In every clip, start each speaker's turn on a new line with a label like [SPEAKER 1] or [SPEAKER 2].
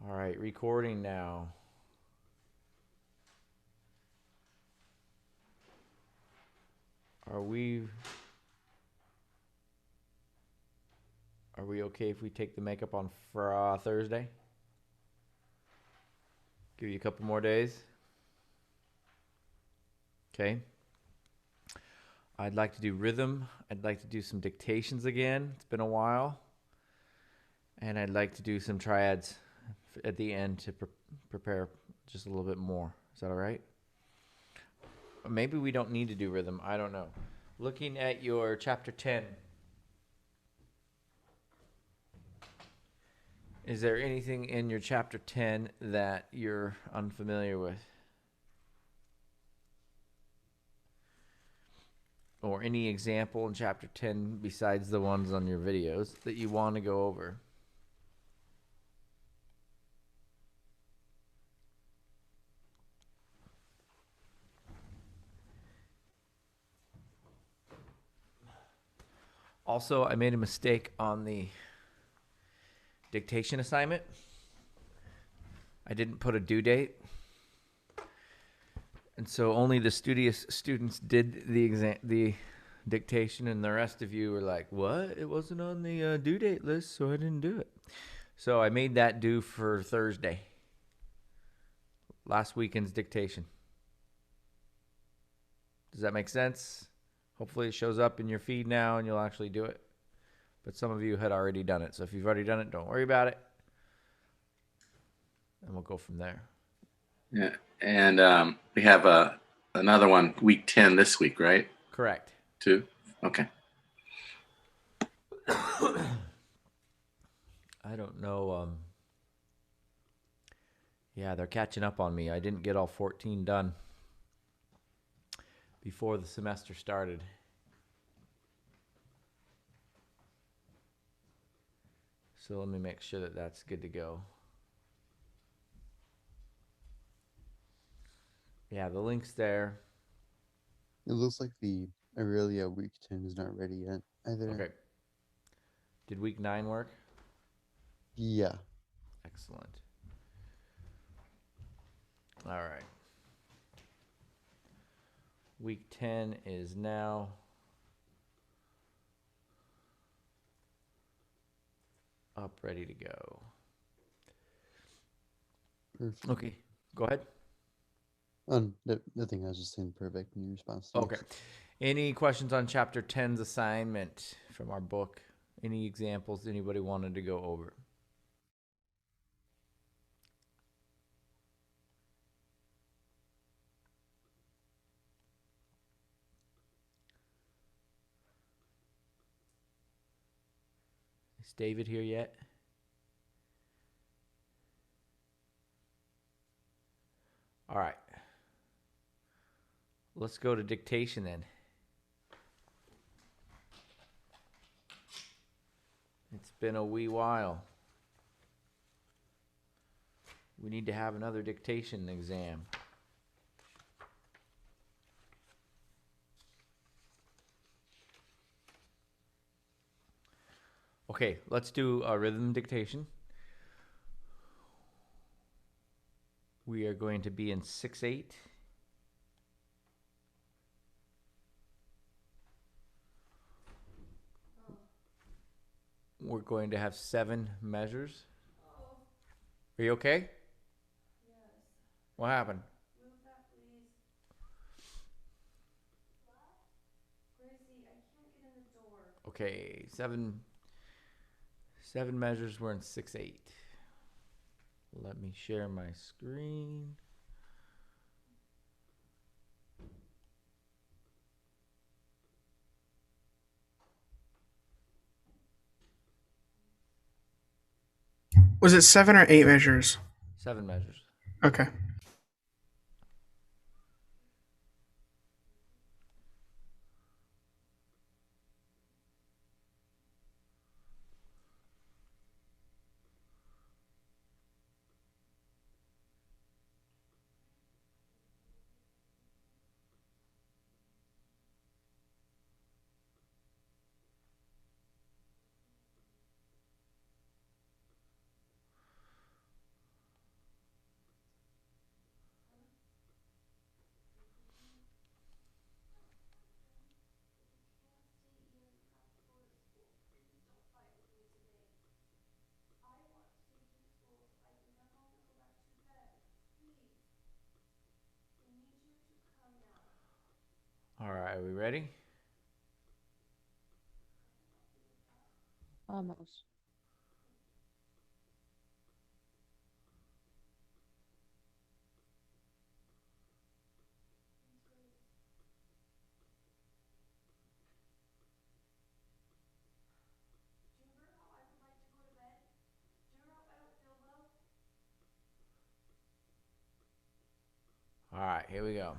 [SPEAKER 1] All right, recording now. Are we okay if we take the makeup on for Thursday? Give you a couple more days. Okay. I'd like to do rhythm. I'd like to do some dictations again. It's been a while. And I'd like to do some triads at the end to prepare just a little bit more. Is that all right? Maybe we don't need to do rhythm. I don't know. Looking at your chapter 10, is there anything in your chapter 10 that you're unfamiliar with? Or any example in chapter 10 besides the ones on your videos that you want to go over? Also, I made a mistake on the dictation assignment. I didn't put a due date. And so only the studious students did the dictation, and the rest of you were like, what? It wasn't on the due date list, so I didn't do it. So I made that due for Thursday. Last weekend's dictation. Does that make sense? Hopefully it shows up in your feed now and you'll actually do it. But some of you had already done it. So if you've already done it, don't worry about it. And we'll go from there.
[SPEAKER 2] Yeah. And we have another one, week 10 this week, right?
[SPEAKER 1] Correct.
[SPEAKER 2] 2? Okay.
[SPEAKER 1] I don't know. Yeah, they're catching up on me. I didn't get all 14 done before the semester started. So let me make sure that that's good to go. Yeah, the link's there.
[SPEAKER 3] It looks like the Aurelia week 10 is not ready yet either.
[SPEAKER 1] Okay. Did week 9 work?
[SPEAKER 3] Yeah.
[SPEAKER 1] Excellent. All right. Week 10 is now up, ready to go.
[SPEAKER 3] Perfect.
[SPEAKER 1] Okay, go ahead.
[SPEAKER 3] Nothing. I was just saying perfect in your response.
[SPEAKER 1] Okay. Any questions on chapter 10's assignment from our book? Any examples anybody wanted to go over? Is David here yet? All right. Let's go to dictation then. It's been a wee while. We need to have another dictation exam. Okay, let's do a rhythm dictation. We are going to be in 6/8. We're going to have 7 measures. Are you okay?
[SPEAKER 4] Yes.
[SPEAKER 1] What happened?
[SPEAKER 4] Move that, please. What? Gracie, I can't get in the door.
[SPEAKER 1] Okay, 7 measures. We're in 6/8. Let me share my screen.
[SPEAKER 5] Was it 7 or 8 measures?
[SPEAKER 1] 7 measures.
[SPEAKER 5] Okay.
[SPEAKER 1] are we ready?
[SPEAKER 6] Almost.
[SPEAKER 4] Do you remember how I would like to go to bed? Do you remember how I don't feel well?
[SPEAKER 1] All right, here we go.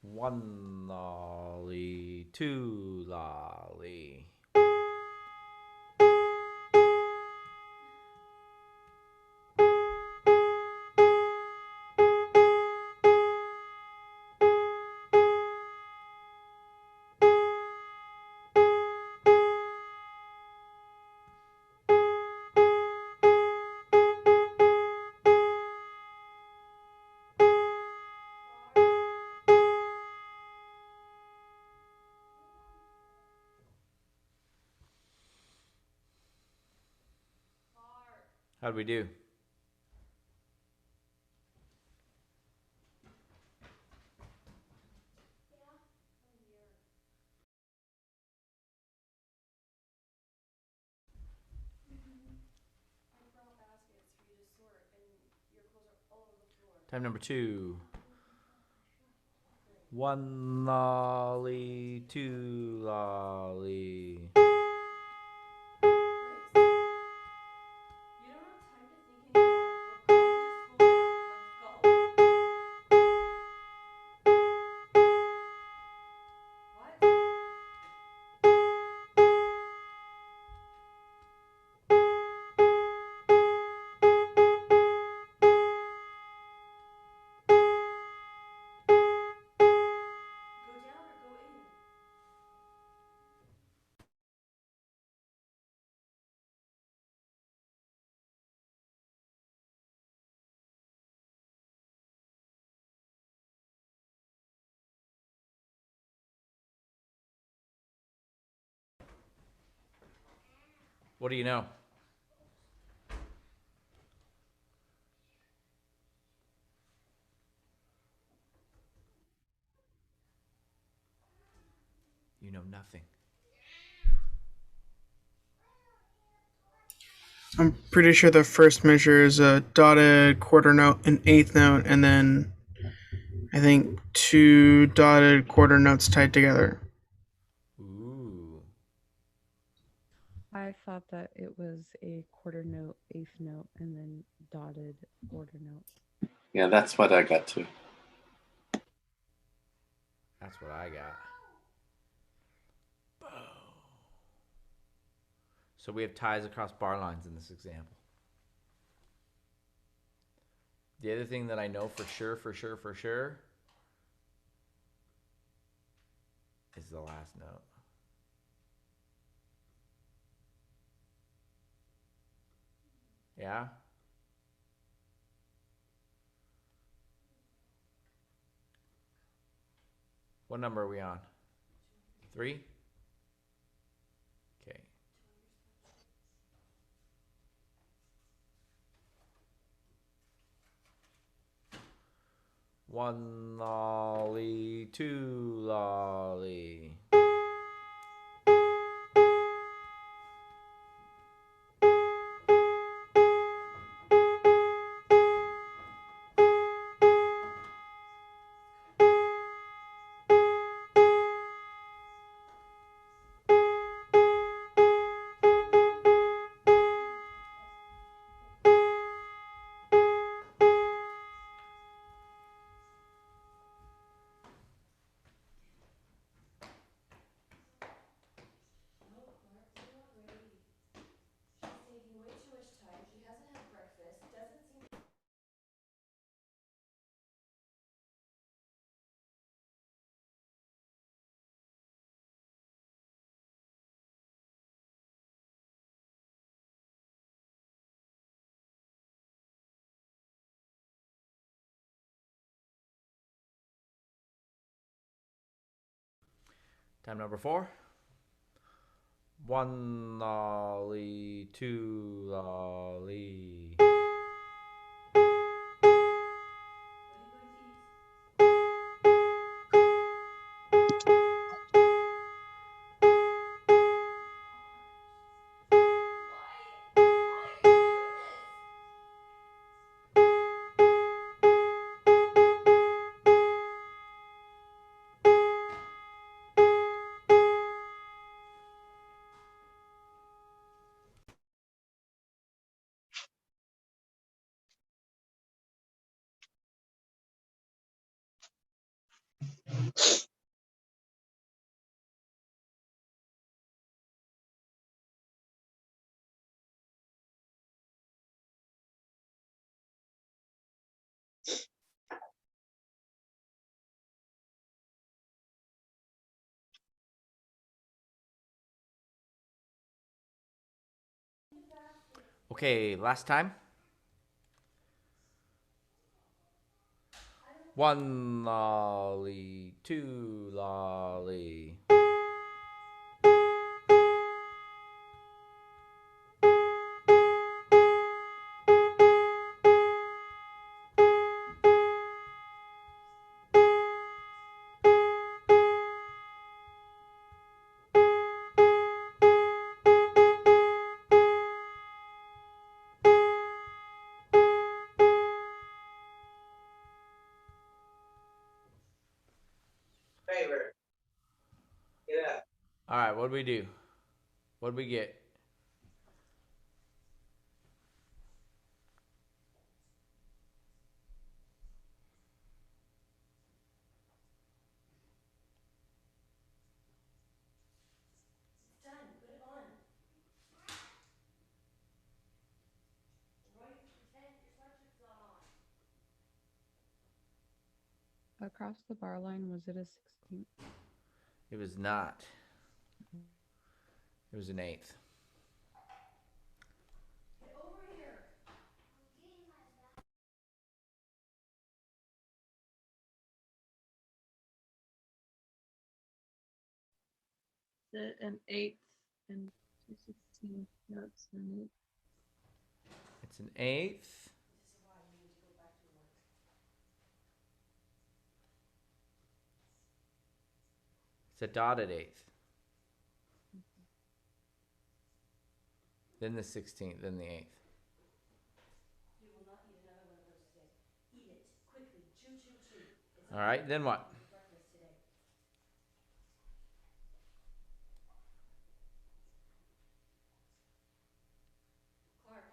[SPEAKER 1] One lolly, two lolly. How'd we do?
[SPEAKER 4] I brought baskets for you to sort, and your clothes are all over the floor.
[SPEAKER 1] Time number 2. One lolly, two lolly.
[SPEAKER 4] Grace, you don't have time to think anymore. We're going to school now. Let's go. What? Go down or go in?
[SPEAKER 1] What do you know? You know nothing.
[SPEAKER 5] I'm pretty sure the first measure is a dotted quarter note, an eighth note, and then I think 2 dotted quarter notes tied together.
[SPEAKER 1] Ooh.
[SPEAKER 6] I thought that it was a quarter note, eighth note, and then dotted quarter note.
[SPEAKER 2] Yeah, that's what I got too.
[SPEAKER 1] That's what I got. So we have ties across bar lines in this example. The other thing that I know for sure is the last note. Yeah? What number are we on? 3? Okay. One lolly, two lolly.
[SPEAKER 4] Taking way too much time. She hasn't had breakfast. Doesn't seem to.
[SPEAKER 1] Time number 4. One lolly, two lolly. Okay, last time. One lolly, two lolly.
[SPEAKER 2] Favor. Get up.
[SPEAKER 1] All right, what did we do? What did we get?
[SPEAKER 4] It's done. Put it on. Roy, pretend your sweatshirt's not on.
[SPEAKER 6] Across the bar line, was it a 16th?
[SPEAKER 1] It was not. It was an eighth.
[SPEAKER 4] Get over here.
[SPEAKER 6] An 8th and 2/16 notes and it.
[SPEAKER 1] It's an eighth.
[SPEAKER 4] This is why you need to go back to work.
[SPEAKER 1] It's a dotted eighth. Then the 16th, then the 8th.
[SPEAKER 4] You will not eat another one of those today. Eat it quickly. Chew, chew, chew. It's
[SPEAKER 1] All right, then what?
[SPEAKER 4] breakfast today. Clark,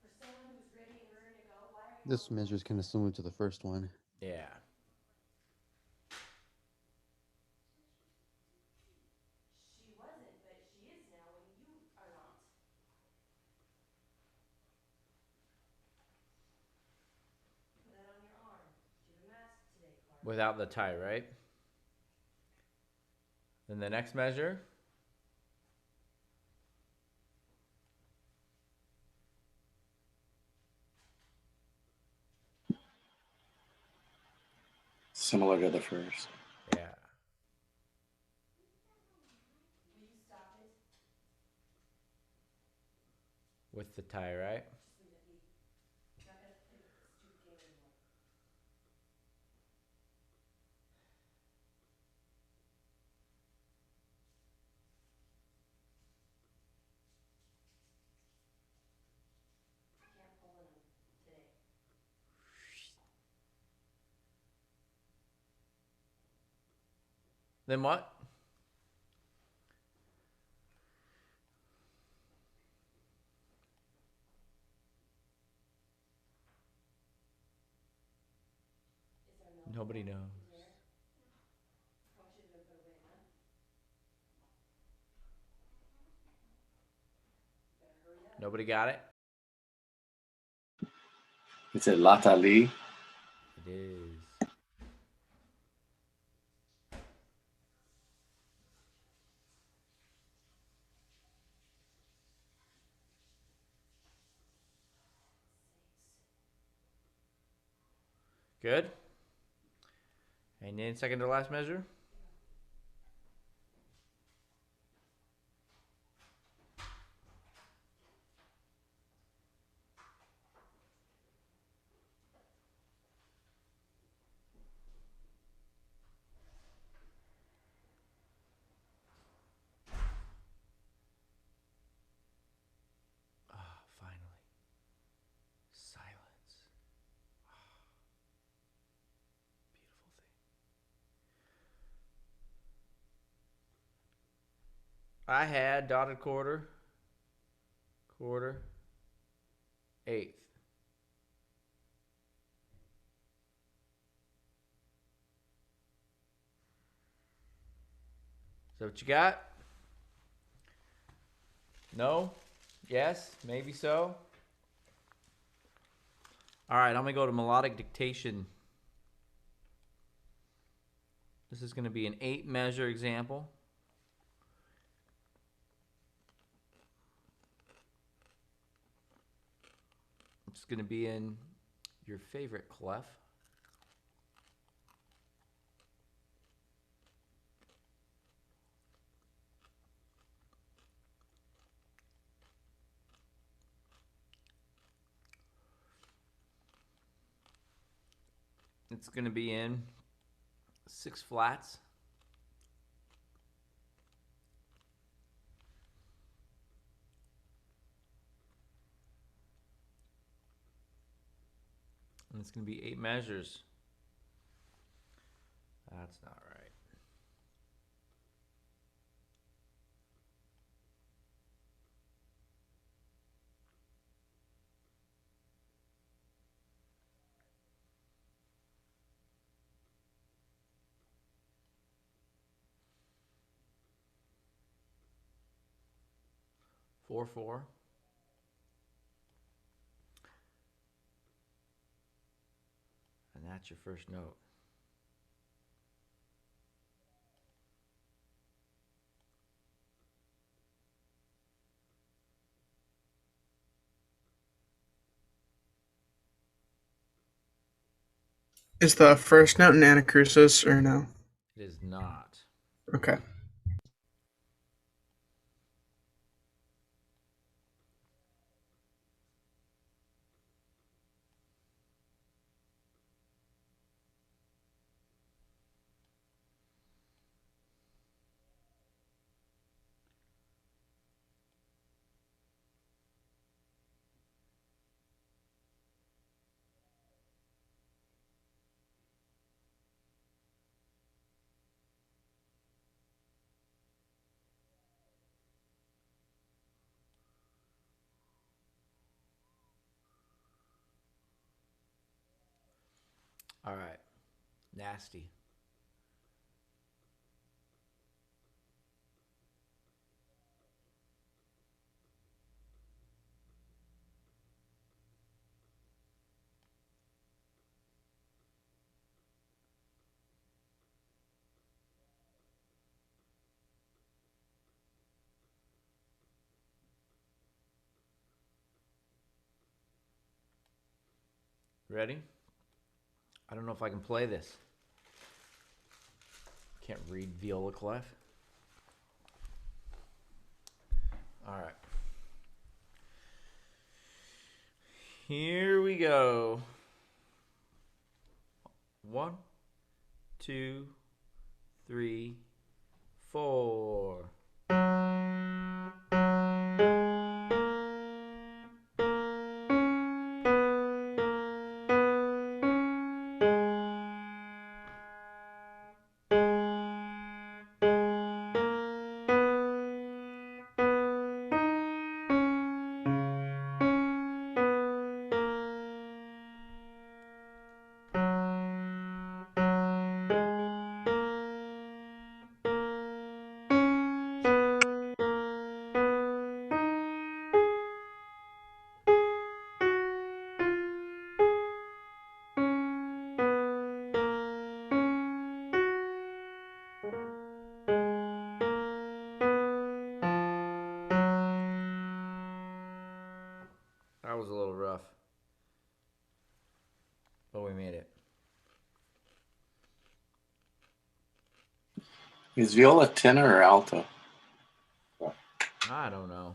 [SPEAKER 4] for someone who's ready and ready to go, why are you?
[SPEAKER 3] This measure is kind of similar to the first one.
[SPEAKER 1] Yeah.
[SPEAKER 4] She wasn't, but she is now, and you are not. Put that on your arm. Do the mask today, Clark.
[SPEAKER 1] Without the tie, right? Then the next measure.
[SPEAKER 2] Similar to the first.
[SPEAKER 1] Yeah.
[SPEAKER 4] Will you stop it?
[SPEAKER 1] With the tie, right?
[SPEAKER 4] Just leave it be. You're not gonna play with this stupid game anymore. You can't pull in them today.
[SPEAKER 1] Then what?
[SPEAKER 4] Is there milk?
[SPEAKER 1] Nobody knows.
[SPEAKER 4] There? Probably should have been put away, huh? Better hurry up.
[SPEAKER 1] Nobody got it?
[SPEAKER 2] It's a Latali.
[SPEAKER 1] It is. Good. And then second to last measure. Ah, finally. Silence. Ah, beautiful thing. I had dotted quarter, quarter, eighth. that what you got? No? Yes? Maybe so? All right, I'm going to go to Melodic Dictation. This is going to be an 8-measure example. It's going to be in your favorite clef. It's going to be in 6 flats. And it's going to be 8 measures. That's not right. Four, 4. And that's your first note.
[SPEAKER 5] Is the first note an anacrusis or no?
[SPEAKER 1] It is not.
[SPEAKER 5] Okay.
[SPEAKER 1] All right. Nasty. Ready? I don't know if I can play this. Can't read viola clef. All right. Here we go. 1, 2, 3, 4. That was a little rough, but we made it.
[SPEAKER 2] Is viola tenor or alto?
[SPEAKER 1] I don't know.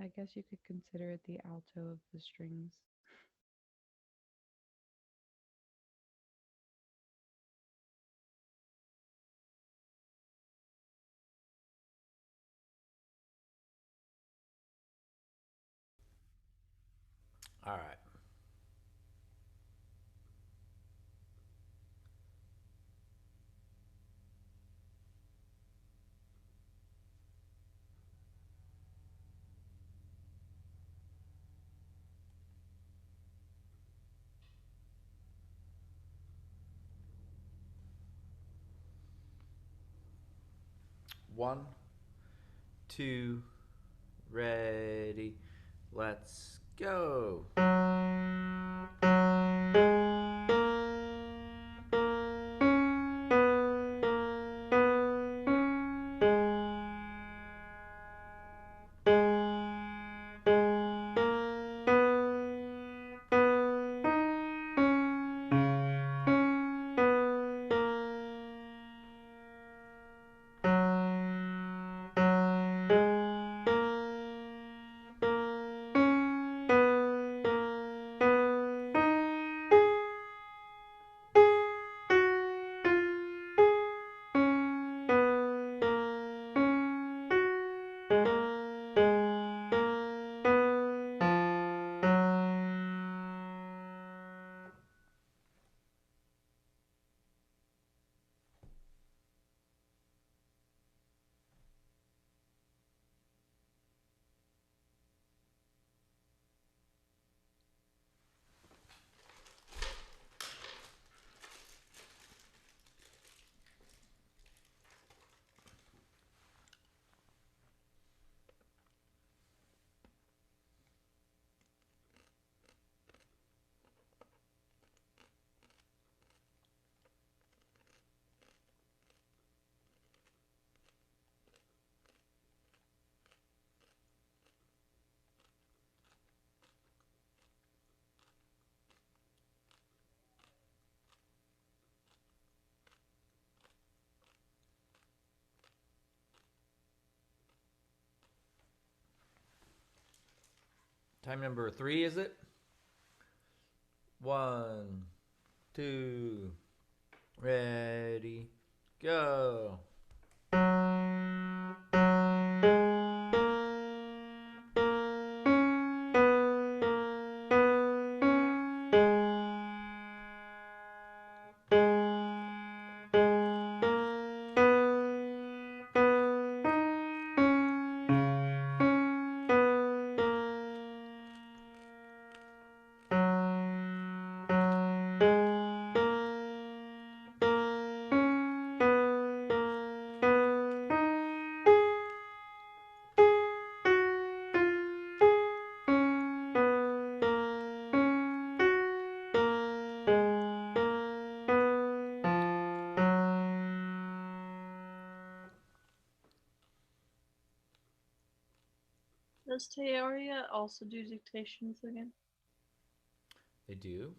[SPEAKER 6] I guess you could consider it the alto of the strings.
[SPEAKER 1] All right. 1, 2, ready, let's go. Time number 3, is it? 1, 2, ready, go.
[SPEAKER 4] Does Teoria also do dictations again?
[SPEAKER 1] They do.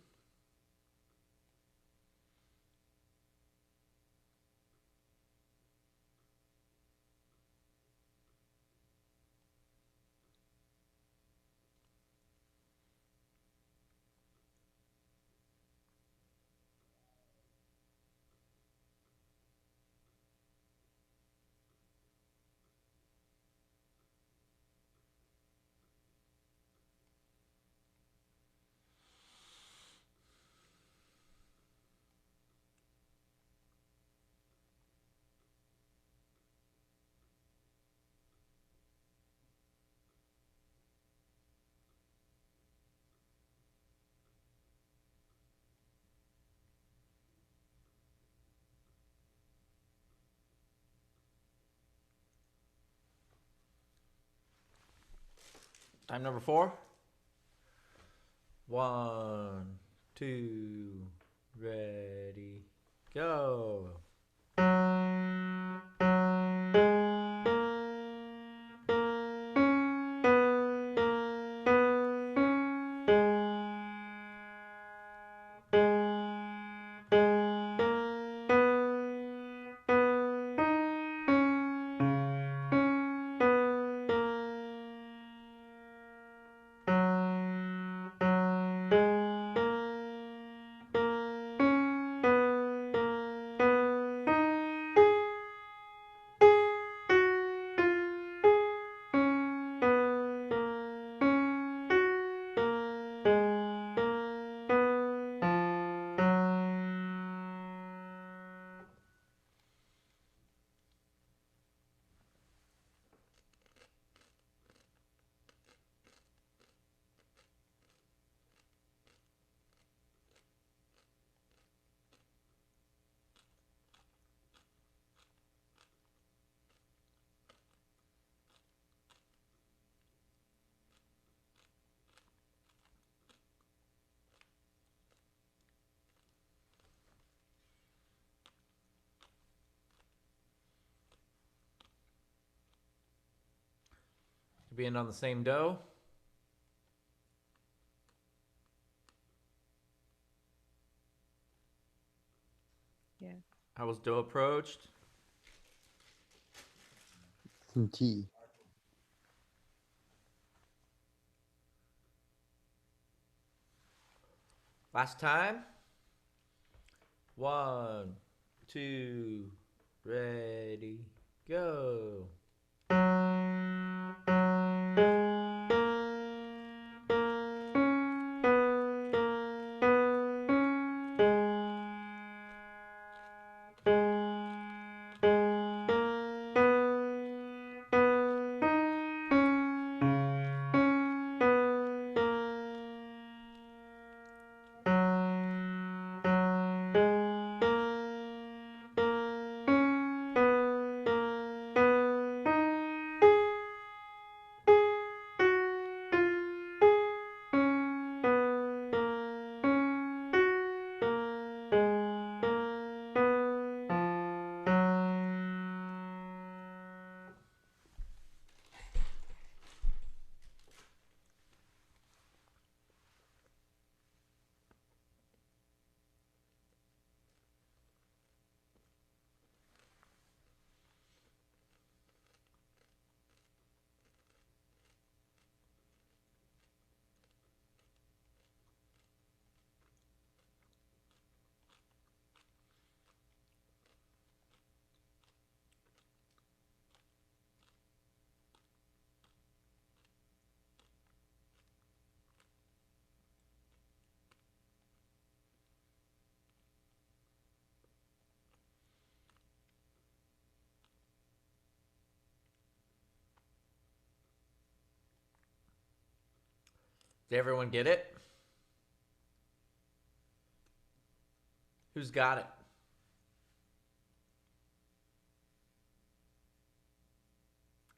[SPEAKER 1] Time number 4. 1, 2, ready, go. Being on the same do.
[SPEAKER 6] Yeah.
[SPEAKER 1] How was do approached?
[SPEAKER 3] Some T.
[SPEAKER 1] Last time. 1, 2, ready, go. Did everyone get it? Who's got it?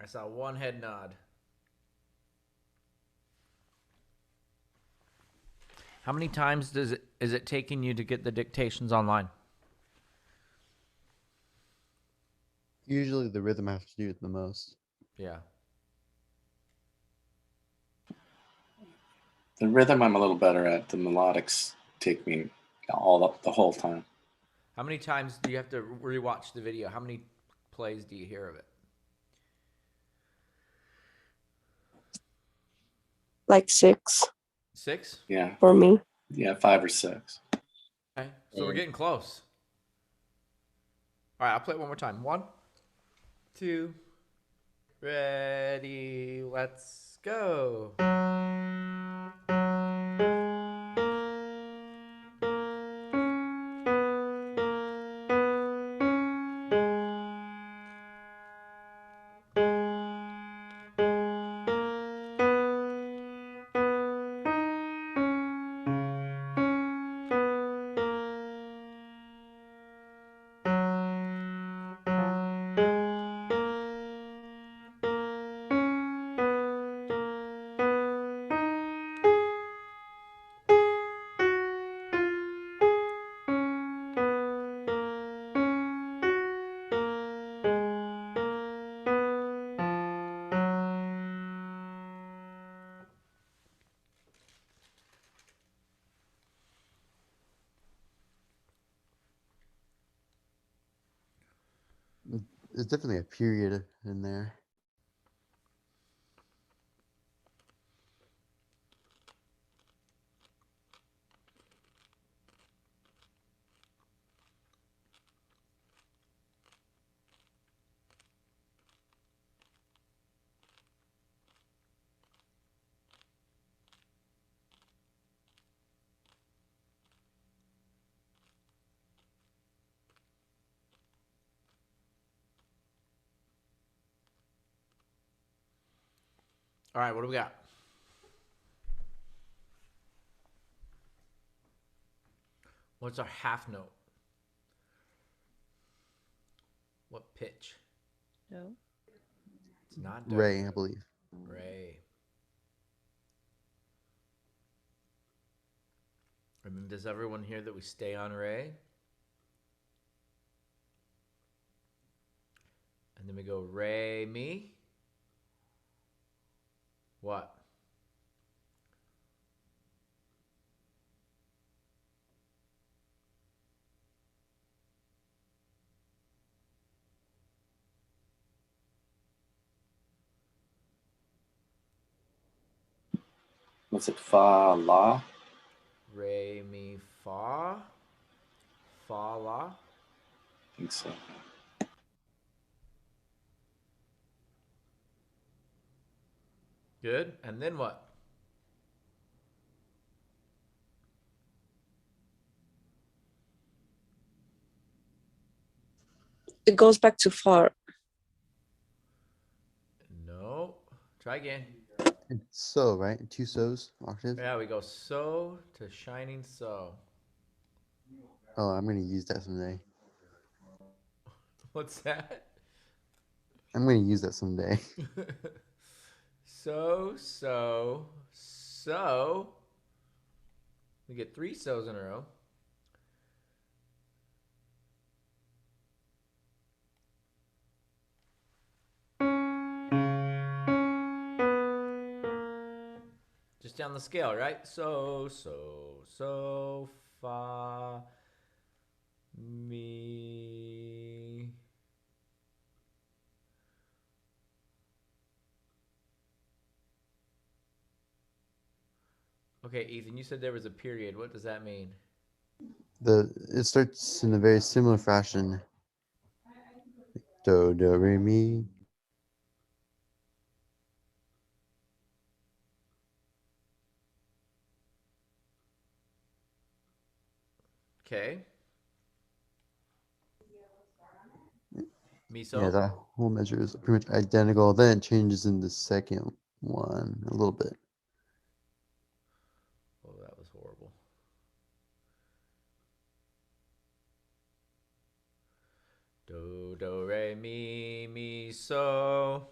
[SPEAKER 1] I saw one head nod. How many times is it taking you to get the dictations online?
[SPEAKER 3] Usually the rhythm has to do it the most.
[SPEAKER 1] Yeah.
[SPEAKER 2] The rhythm I'm a little better at. The melodics take me all up the whole time.
[SPEAKER 1] How many times do you have to rewatch the video? How many plays do you hear of it?
[SPEAKER 7] Like 6
[SPEAKER 1] 6?
[SPEAKER 2] Yeah,
[SPEAKER 7] for me.
[SPEAKER 2] yeah, 5 or 6.
[SPEAKER 1] Okay. So we're getting close. All right, I'll play it one more time. 1, 2, ready, let's go.
[SPEAKER 3] There's definitely a period in there.
[SPEAKER 1] All right, what do we got? What's our half note? What pitch?
[SPEAKER 6] No.
[SPEAKER 1] It's not do.
[SPEAKER 3] Ray, I believe.
[SPEAKER 1] Ray. And then does everyone hear that we stay on Ray? And then we go Ray, mi. What?
[SPEAKER 2] What's it? Fa la.
[SPEAKER 1] Re, mi, fa. Fa, la.
[SPEAKER 2] I think so.
[SPEAKER 1] Good. And then what?
[SPEAKER 7] It goes back to far.
[SPEAKER 1] No. Try again.
[SPEAKER 3] It's so, right? Two so's, octave.
[SPEAKER 1] Yeah, we go so to shining so.
[SPEAKER 3] Oh, I'm gonna use that someday.
[SPEAKER 1] What's that?
[SPEAKER 3] I'm gonna use that someday.
[SPEAKER 1] So, so, so. We get 3 so's in a row. Just down the scale, right? So, so, so, fa, mi. Okay, Ethan, you said there was a period. What does that mean?
[SPEAKER 3] It starts in a very similar fashion. Do, do, re, mi.
[SPEAKER 1] Okay. Mi, so?
[SPEAKER 3] Yeah, that whole measure is pretty much identical. Then it changes in the second one a little bit.
[SPEAKER 1] Oh, that was horrible. Do, do, re, mi, mi, so.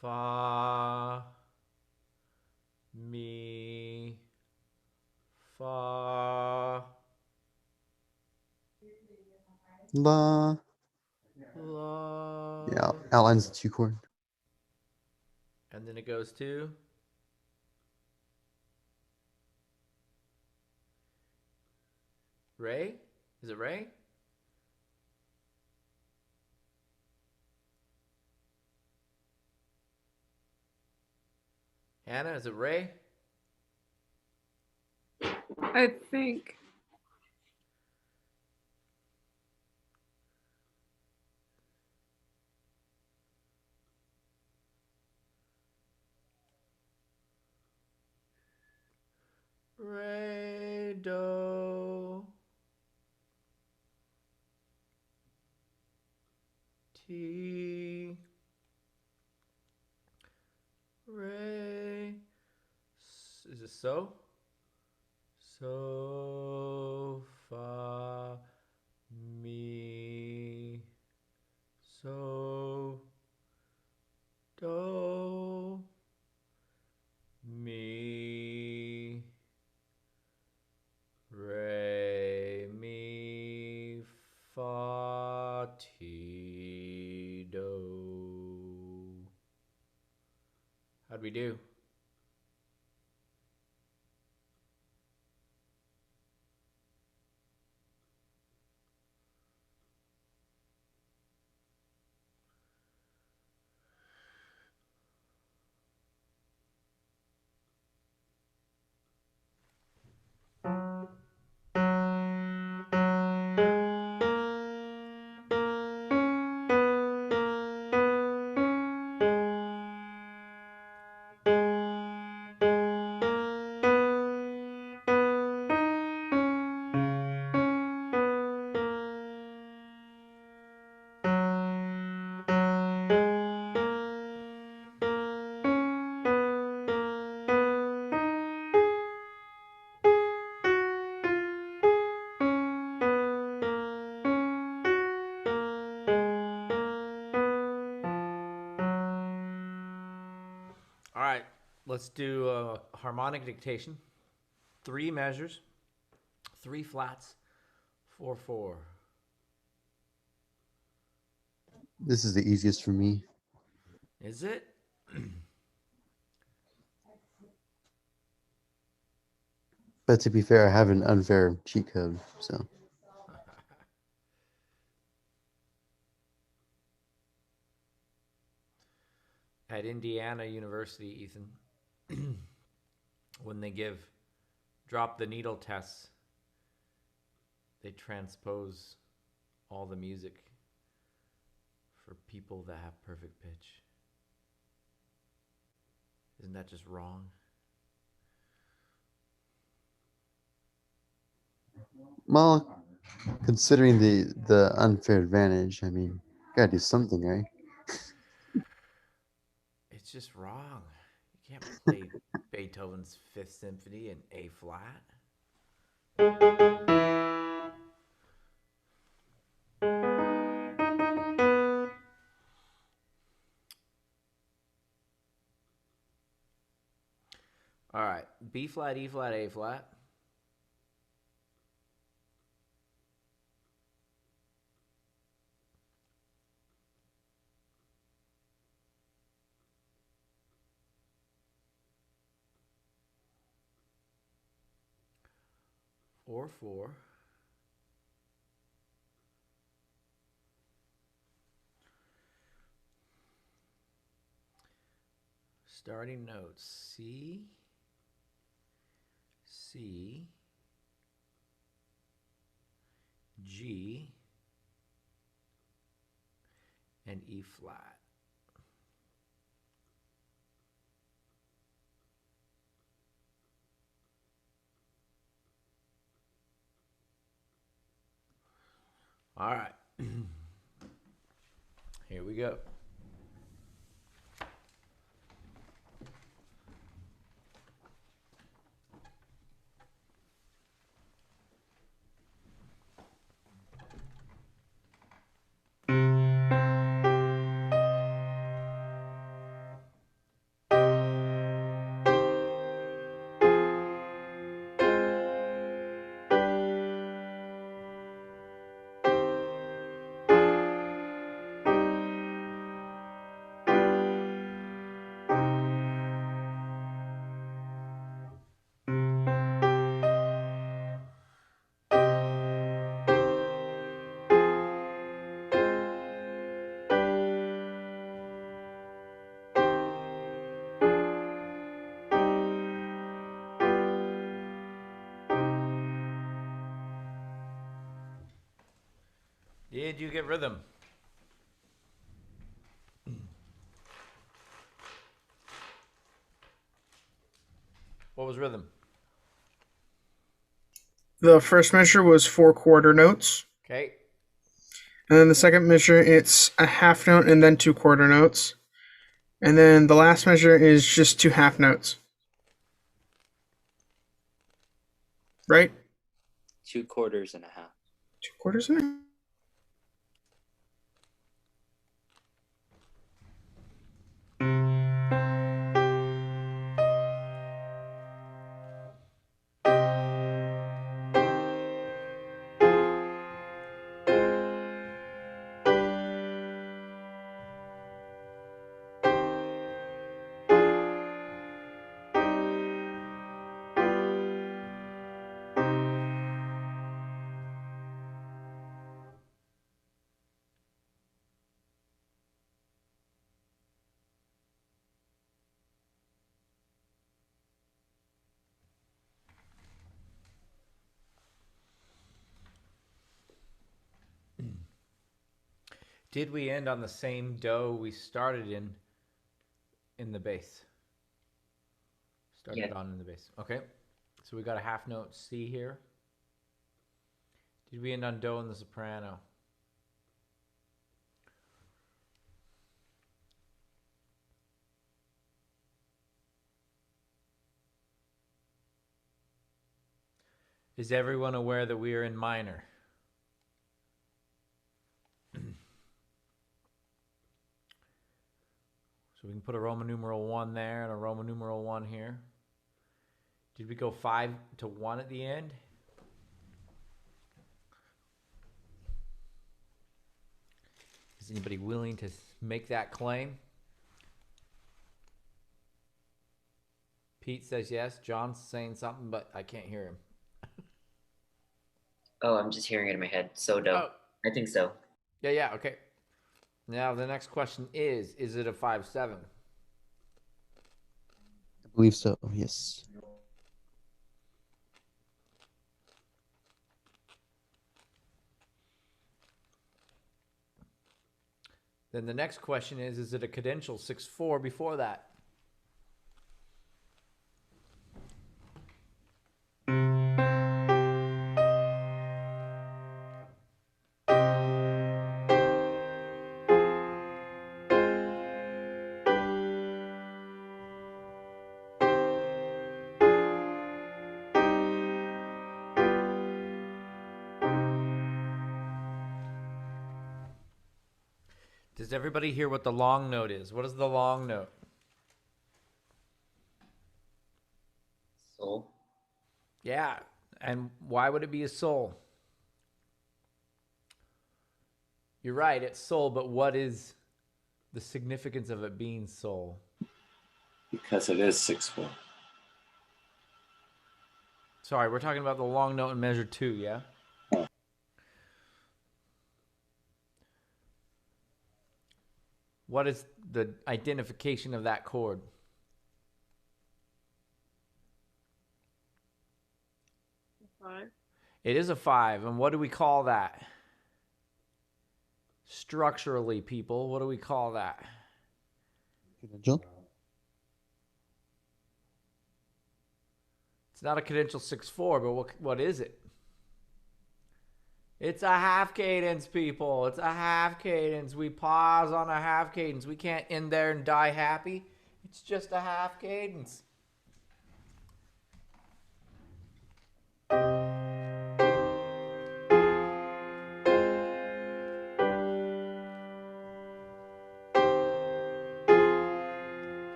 [SPEAKER 1] Fa, mi, fa,
[SPEAKER 3] La.
[SPEAKER 1] la.
[SPEAKER 3] Yeah, outlines the 2 chord.
[SPEAKER 1] And then it goes to Ray. Is it Ray? Hannah, is it Ray?
[SPEAKER 8] I think.
[SPEAKER 1] Ray, do, ti, Ray. Is it so? So, fa, mi, so, do, mi, re, mi, fa, ti, do. How'd we do? All right, let's do harmonic dictation. 3 measures, 3 flats, 4/4.
[SPEAKER 3] This is the easiest for me.
[SPEAKER 1] Is it?
[SPEAKER 3] But to be fair, I have an unfair cheat code, so.
[SPEAKER 1] At Indiana University, Ethan, when they drop the needle tests, they transpose all the music for people that have perfect pitch. Isn't that just wrong?
[SPEAKER 3] Well, considering the unfair advantage, I mean, gotta do something, right?
[SPEAKER 1] It's just wrong. You can't play Beethoven's Fifth Symphony in A flat. All right, B flat, E flat, A flat. Or 4. Starting notes C, C, G, and E flat. All right. Here we go. Did you get rhythm? What was rhythm?
[SPEAKER 5] The first measure was 4 quarter notes.
[SPEAKER 1] Okay.
[SPEAKER 5] And then the second measure, it's a half note and then 2 quarter notes. And then the last measure is just 2 half notes. Right?
[SPEAKER 9] 2 quarters and a half.
[SPEAKER 5] 2 quarters and a half.
[SPEAKER 1] Did we end on the same do we started in the bass? Started
[SPEAKER 9] Yeah.
[SPEAKER 1] on in the bass. Okay. So we got a half note C here. Did we end on do in the soprano? Is everyone aware that we are in minor? So we can put a Roman numeral 1 there and a Roman numeral 1 here. Did we go 5 to 1 at the end? Is anybody willing to make that claim? Pete says yes. John's saying something, but I can't hear him.
[SPEAKER 10] Oh, I'm just hearing it in my head. So do.
[SPEAKER 1] Oh.
[SPEAKER 10] I think so.
[SPEAKER 1] Yeah, okay. Now the next question is it a 5/7?
[SPEAKER 3] I believe so. Yes.
[SPEAKER 1] Then the next question is it a cadential 6/4 before that? Does everybody hear what the long note is? What is the long note?
[SPEAKER 10] Sol.
[SPEAKER 1] Yeah, and why would it be a sol? You're right, it's sol, but what is the significance of it being sol?
[SPEAKER 2] Because it is 6/4.
[SPEAKER 1] Sorry, we're talking about the long note in measure 2, yeah? What is the identification of that chord?
[SPEAKER 8] Five.
[SPEAKER 1] It is a 5, and what do we call that? Structurally, people, what do we call that?
[SPEAKER 3] Cadential.
[SPEAKER 1] It's not a cadential 6/4, but what is it? It's a half cadence, people. It's a half cadence. We pause on a half cadence. We can't end there and die happy. It's just a half cadence.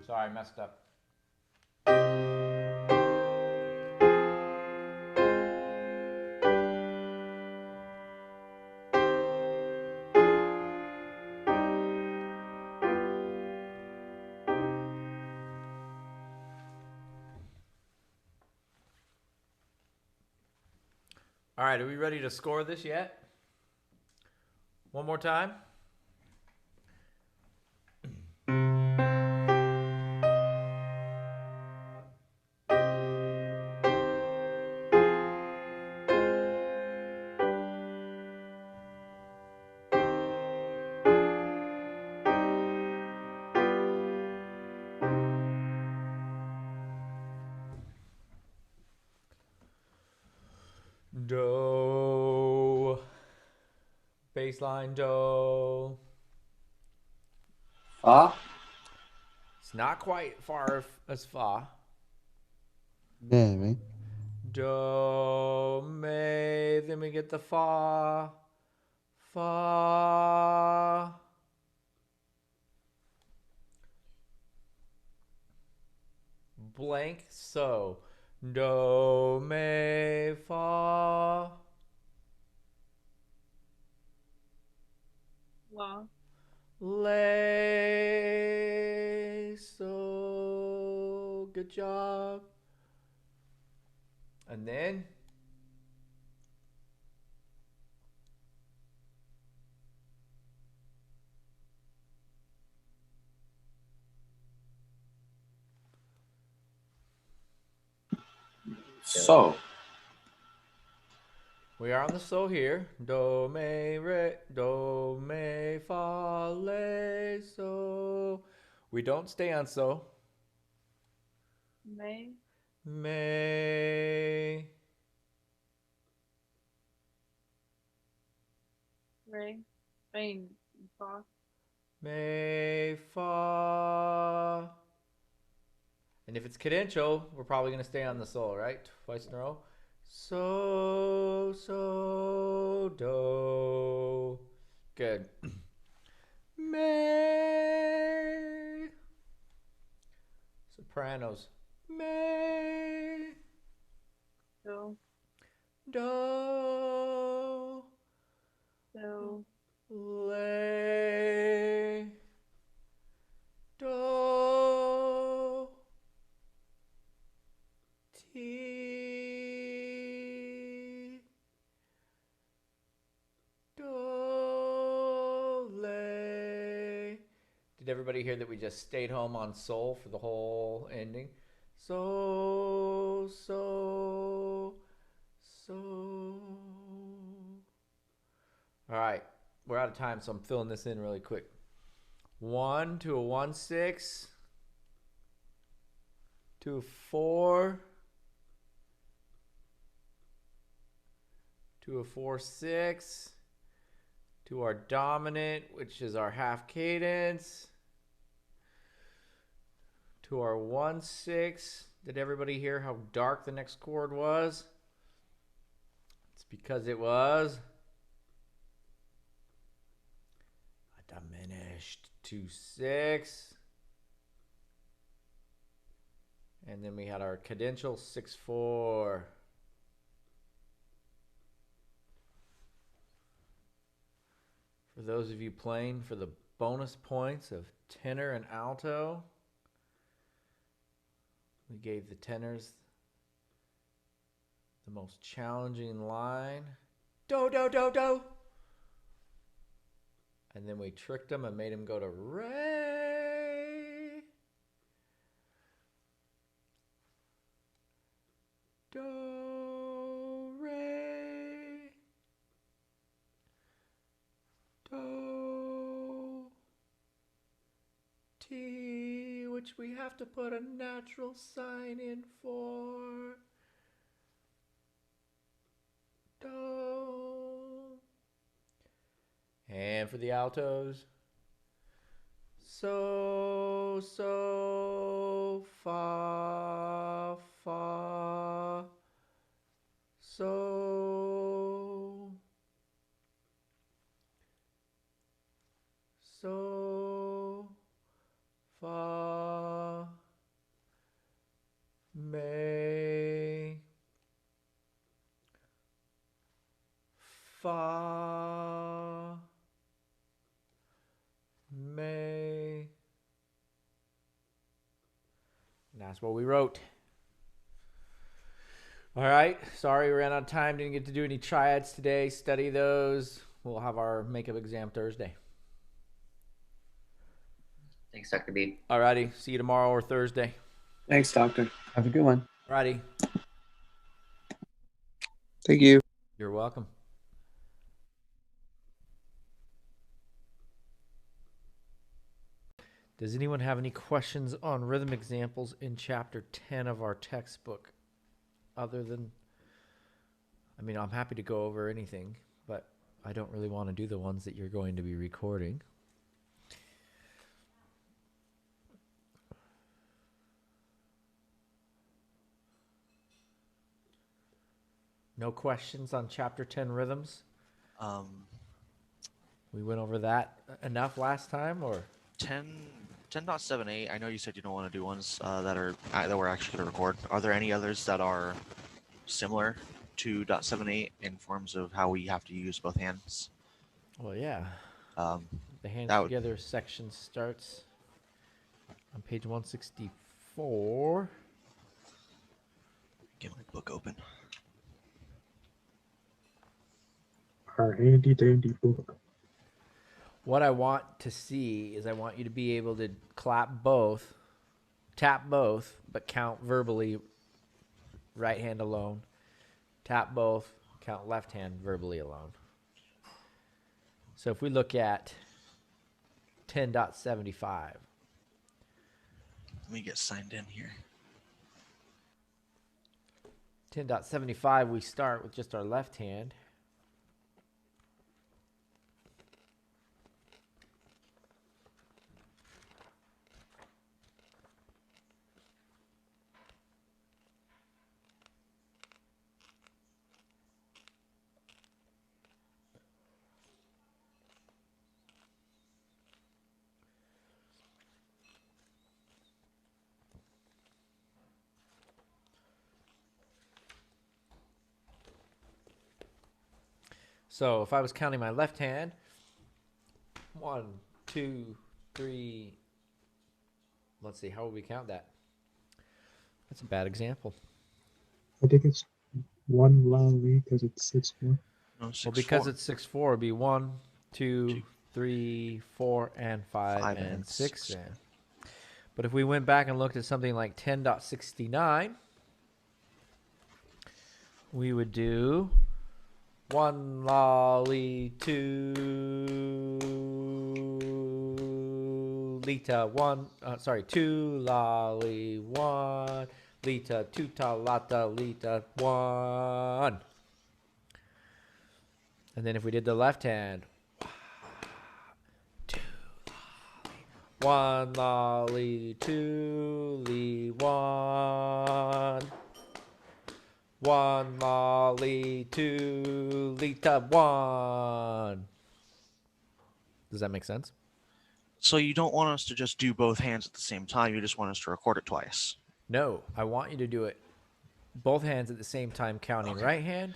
[SPEAKER 1] Sorry, I messed up. All right, are we ready to score this yet? One more time. Do. Baseline do.
[SPEAKER 2] Fa.
[SPEAKER 1] It's not quite far as fa.
[SPEAKER 3] Yeah, right.
[SPEAKER 1] Do, me, then we get the fa. Fa. Blank, so. Do, me, fa.
[SPEAKER 8] La.
[SPEAKER 1] Lay, so. Good job. And then.
[SPEAKER 2] So.
[SPEAKER 1] We are on the so here. Do, me, re, do, me, fa, le, so. We don't stay on so.
[SPEAKER 8] May.
[SPEAKER 1] Me,
[SPEAKER 8] Ray. Rain. Fa.
[SPEAKER 1] me, fa. And if it's cadential, we're probably going to stay on the sol, right? Twice in a row. So, so, do. Good. Me. Sopranos. Me.
[SPEAKER 8] Do.
[SPEAKER 1] Do.
[SPEAKER 8] Do.
[SPEAKER 1] Le. Did everybody hear that we just stayed home on sol for the whole ending? So. All right, we're out of time, so I'm filling this in really quick. 1 to a 1/6 to a 4 to a 4/6 to our dominant, which is our half cadence, to our 1/6. Did everybody hear how dark the next chord was? It's because it was a diminished 2/6. And then we had our cadential 6/4. For those of you playing for the bonus points of tenor and alto, we gave the tenors the most challenging line. Do, do, do, do. And then we tricked them and made them go to re. Do, re. Do, T, which we have to put a natural sign in for. Do. And for the altos. So, fa, fa, so, fa, may, fa, may. And that's what we wrote. All right. Sorry we ran out of time. Didn't get to do any triads today. Study those. We'll have our makeup exam Thursday.
[SPEAKER 10] Thanks, Dr. B.
[SPEAKER 1] All righty. See you tomorrow or Thursday.
[SPEAKER 5] Thanks, Doctor.
[SPEAKER 3] Have a good one.
[SPEAKER 1] All righty.
[SPEAKER 5] Thank you.
[SPEAKER 1] You're welcome. Does anyone have any questions on rhythm examples in chapter 10 of our textbook? Other than, I mean, I'm happy to go over anything, but I don't really want to do the ones that you're going to be recording. No questions on chapter 10 rhythms? We went over that enough last time, or?
[SPEAKER 11] 10.78, I know you said you don't want to do ones that we're actually going to record. Are there any others that are similar to .78 in forms of how we have to use both hands?
[SPEAKER 1] Well, yeah. The hands together section starts on page 164.
[SPEAKER 11] Get my book open.
[SPEAKER 12] Our handy dandy book.
[SPEAKER 1] What I want to see is I want you to be able to clap both, tap both, but count verbally right hand alone. Tap both, count left hand verbally alone. So if we look at 10.75.
[SPEAKER 11] Let me get signed in here.
[SPEAKER 1] 10.75, we start with just our left hand. So if I was counting my left hand, 1, 2, 3, let's see, how would we count that? That's a bad example.
[SPEAKER 12] I think it's one loudly because it's 6/4.
[SPEAKER 11] No,
[SPEAKER 1] Well, because it's 6/4, it'd be 1, 2, 3, 4, and 5,
[SPEAKER 11] Five
[SPEAKER 1] and
[SPEAKER 11] and
[SPEAKER 1] 6
[SPEAKER 11] 6.
[SPEAKER 1] in. But if we went back and looked at something like 10.69, we would do 1 lolly 2 lita 1 2 lolly 1 lita 2 ta lata lita 1. And then if we did the left hand, 2 lolly 1 lolly 2 li 1 1 lolly 2 lita 1. Does that make sense?
[SPEAKER 11] So you don't want us to just do both hands at the same time. You just want us to record it twice.
[SPEAKER 1] No, I want you to do it both hands at the same time counting right hand,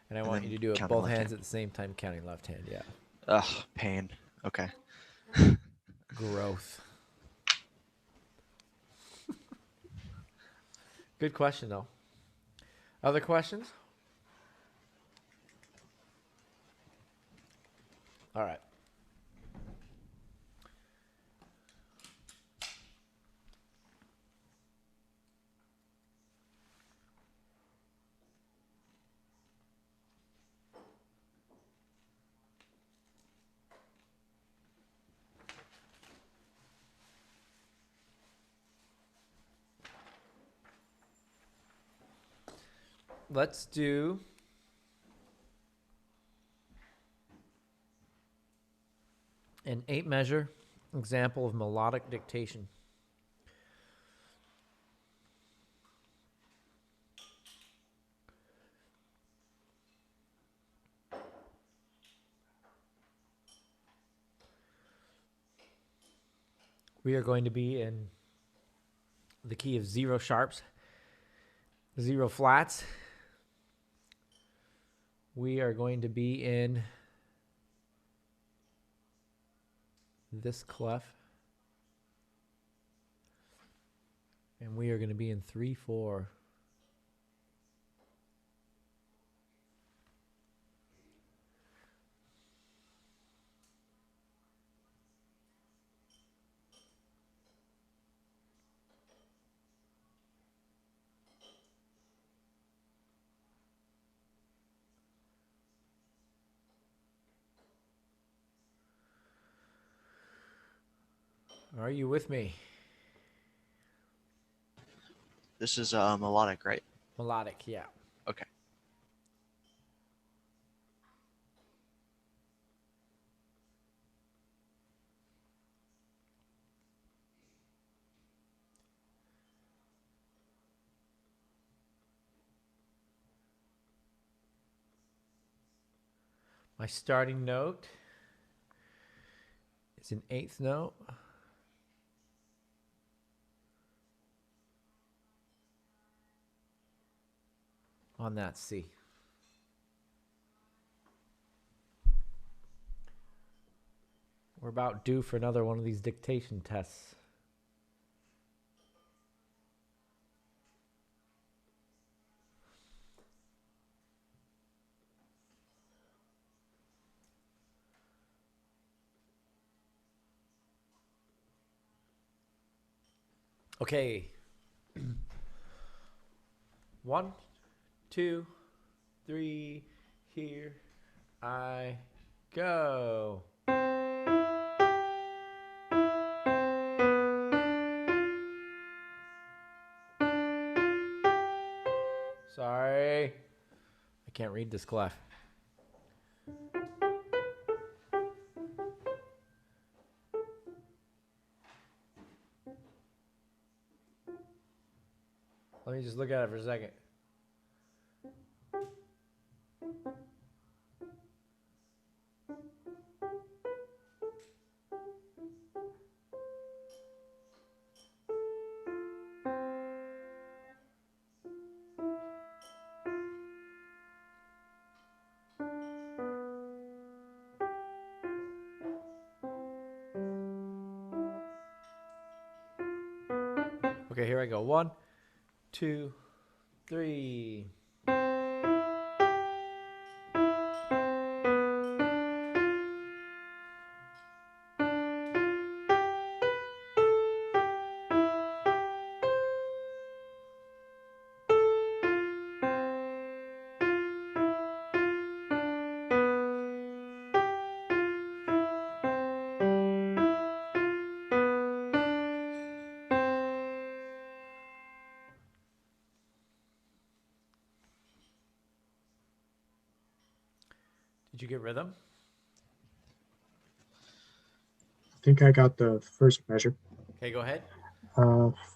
[SPEAKER 1] and I want you to do it
[SPEAKER 11] counting
[SPEAKER 1] both
[SPEAKER 11] left
[SPEAKER 1] hands
[SPEAKER 11] hand.
[SPEAKER 1] at the same time counting left hand. Yeah.
[SPEAKER 11] Ugh, pain. Okay.
[SPEAKER 1] Growth. Good question, though. Other questions? All right. Let's do an 8-measure example of melodic dictation. We are going to be in the key of 0 sharps, 0 flats. We are going to be in this clef. And we are going to be in 3/4. Are you with me?
[SPEAKER 11] This is melodic, right?
[SPEAKER 1] Melodic, yeah.
[SPEAKER 11] Okay.
[SPEAKER 1] My starting note is an 8th note. On that C. We're about due for another one of these dictation tests. Okay. 1, 2, 3, here I go. Sorry. I can't read this clef. Let me just look at it for a second. Okay, here I go. 1, 2, 3. Did you get rhythm?
[SPEAKER 12] I think I got the first measure.
[SPEAKER 1] Okay, go ahead.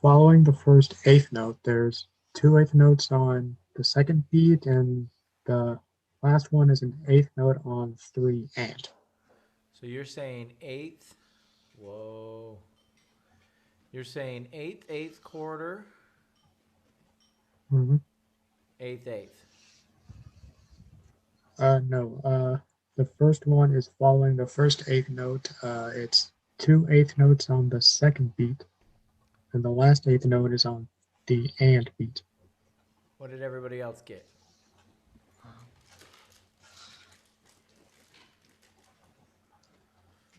[SPEAKER 12] Following the first eighth note, there's two eighth notes on the second beat, and the last one is an eighth note on 3 and.
[SPEAKER 1] So you're saying eighth. Whoa. You're saying eighth quarter,
[SPEAKER 12] Mm-hmm.
[SPEAKER 1] eighth.
[SPEAKER 12] No. The first one is following the first eighth note. It's two eighth notes on the second beat, and the last eighth note is on the and beat.
[SPEAKER 1] What did everybody else get?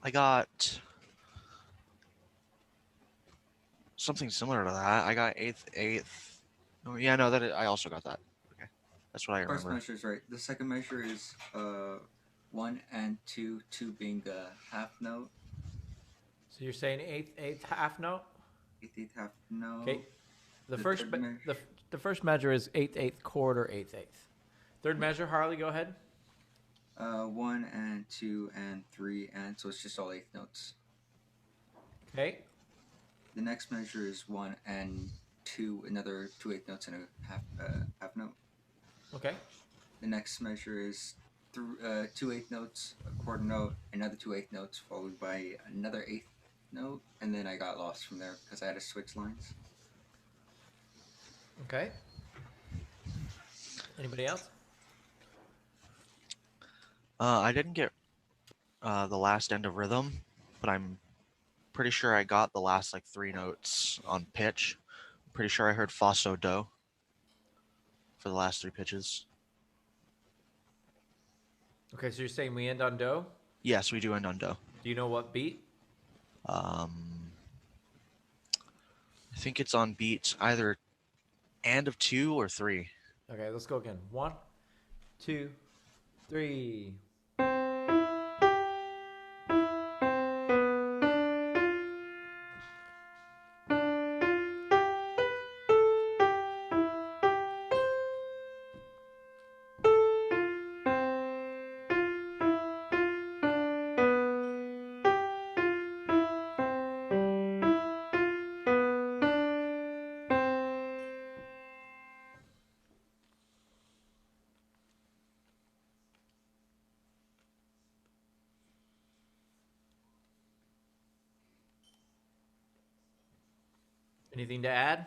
[SPEAKER 11] I got something similar to that. I got eighth. Oh yeah, no, I also got that. Okay, that's what I
[SPEAKER 10] First
[SPEAKER 11] remember.
[SPEAKER 10] measure is right. The second measure is 1 and 2, 2 being the half note.
[SPEAKER 1] So you're saying eighth half note?
[SPEAKER 10] Eighth half note.
[SPEAKER 1] Okay. The first
[SPEAKER 10] third measure.
[SPEAKER 1] the first measure is eighth quarter, eighth. Third measure, Harley, go ahead.
[SPEAKER 10] 1 and 2 and 3 and, so it's just all eighth notes.
[SPEAKER 1] Okay.
[SPEAKER 10] The next measure is 1 and 2, another 2 eighth notes and a half note.
[SPEAKER 1] Okay.
[SPEAKER 10] The next measure is 2 eighth notes, a quarter note, another 2 eighth notes, followed by another eighth note, and then I got lost from there because I had to switch lines.
[SPEAKER 1] Okay. Anybody else?
[SPEAKER 11] I didn't get the last end of rhythm, but I'm pretty sure I got the last like 3 notes on pitch. I'm pretty sure I heard fa so do for the last 3 pitches.
[SPEAKER 1] Okay, so you're saying we end on do?
[SPEAKER 11] Yes, we do end on do.
[SPEAKER 1] Do you know what beat?
[SPEAKER 11] I think it's on beat either and of 2 or 3.
[SPEAKER 1] Okay, let's go again. 1, 2, 3. Anything to add?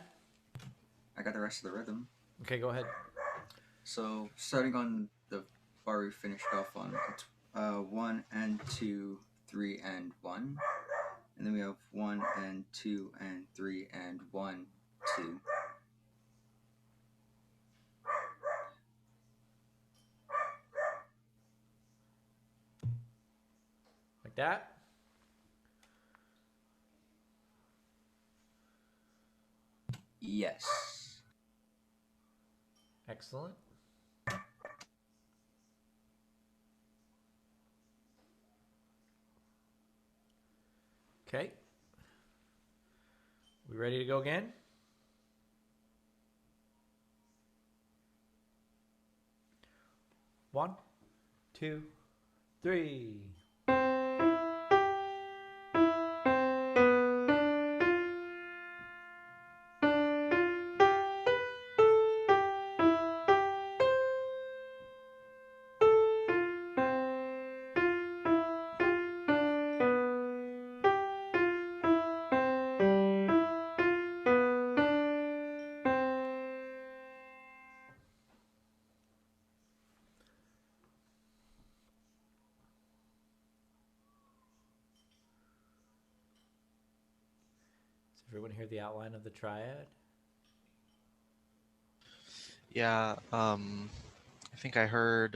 [SPEAKER 10] I got the rest of the rhythm.
[SPEAKER 1] Okay, go ahead.
[SPEAKER 10] So starting on the bar we finished off on, it's 1 and 2, 3 and 1, and then we have 1 and 2 and 3 and 1, 2.
[SPEAKER 1] Like that?
[SPEAKER 10] Yes.
[SPEAKER 1] Excellent. Okay. We ready to go again? One, 2, 3. Does everyone hear the outline of the triad?
[SPEAKER 11] Yeah, I think I heard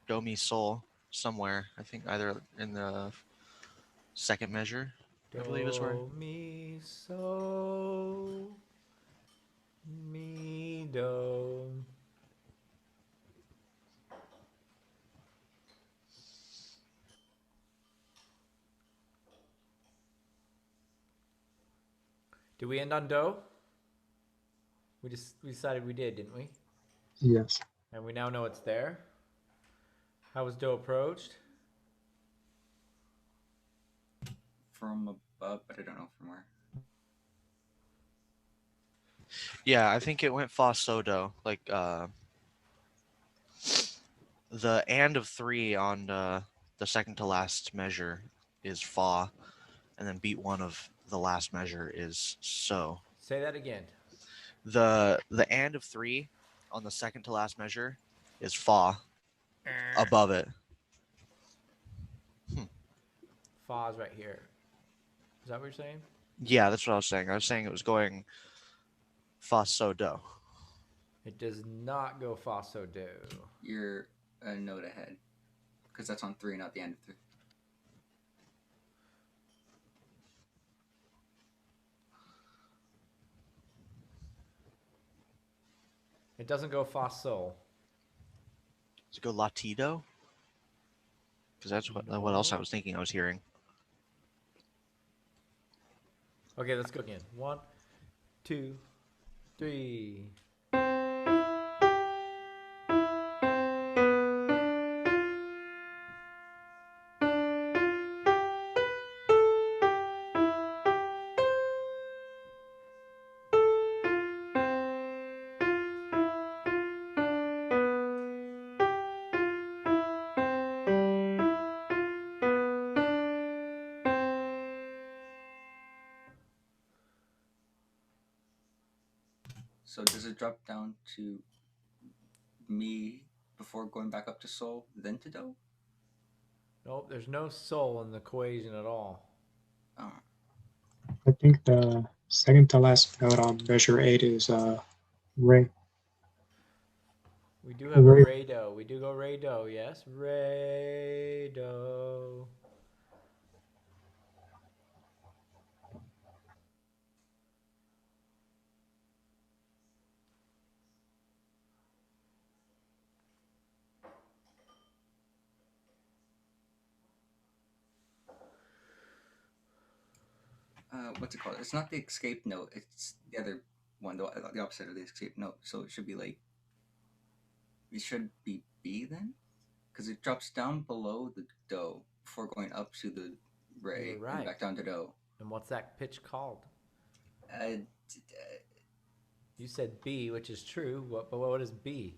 [SPEAKER 11] do mi sol somewhere. I think either in the second measure, I believe is where.
[SPEAKER 1] Do, mi, so, mi, do. Did we end on do? We decided we did, didn't we?
[SPEAKER 12] Yes.
[SPEAKER 1] And we now know it's there. How was Do approached?
[SPEAKER 10] From above, but I don't know from where.
[SPEAKER 11] Yeah, I think it went Fa So Do. Like the and of 3 on the second to last measure is Fa, and then beat 1 of the last measure is So.
[SPEAKER 1] Say that again.
[SPEAKER 11] The and of 3 on the second to last measure is Fa above it.
[SPEAKER 1] Fa's right here. Is that what you're saying?
[SPEAKER 11] Yeah, that's what I was saying. I was saying it was going Fa So Do.
[SPEAKER 1] It does not go Fa So Do.
[SPEAKER 10] You're a note ahead, because that's on 3, not the end of 3.
[SPEAKER 1] It doesn't go Fa Sol.
[SPEAKER 11] Does it go Latido? Because that's what else I was thinking I was hearing.
[SPEAKER 1] Okay, let's go again. 1, 2, 3.
[SPEAKER 10] So does it drop down to Mi before going back up to Sol, then to Do?
[SPEAKER 1] Nope, there's no Sol in the equation at all.
[SPEAKER 10] Oh.
[SPEAKER 12] I think the second to last note on measure 8 is Re.
[SPEAKER 1] We do have a
[SPEAKER 12] Re.
[SPEAKER 1] Re Do. We do go Re Do, yes? Re Do.
[SPEAKER 10] What's it called? It's not the escape note. It's the other one, the opposite of the escape note. So it should be like, it should be B then, because it drops down below the Do before going up to the Re
[SPEAKER 1] You were right.
[SPEAKER 10] and back down to Do.
[SPEAKER 1] And what's that pitch called?
[SPEAKER 10] Uh,
[SPEAKER 1] You said B, which is true. But what is B?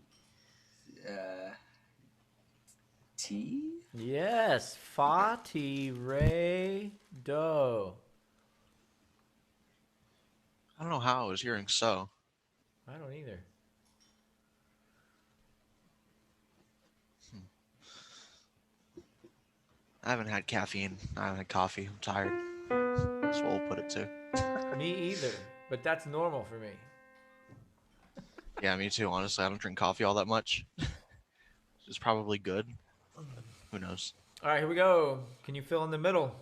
[SPEAKER 10] T?
[SPEAKER 1] Yes, Fa Ti Re Do.
[SPEAKER 11] I don't know how I was hearing So.
[SPEAKER 1] I don't either.
[SPEAKER 11] I haven't had caffeine. I haven't had coffee. I'm tired. That's what we'll put it to.
[SPEAKER 1] Me either. But that's normal for me.
[SPEAKER 11] Yeah, me too. Honestly, I don't drink coffee all that much. It's probably good. Who knows?
[SPEAKER 1] All right, here we go. Can you fill in the middle?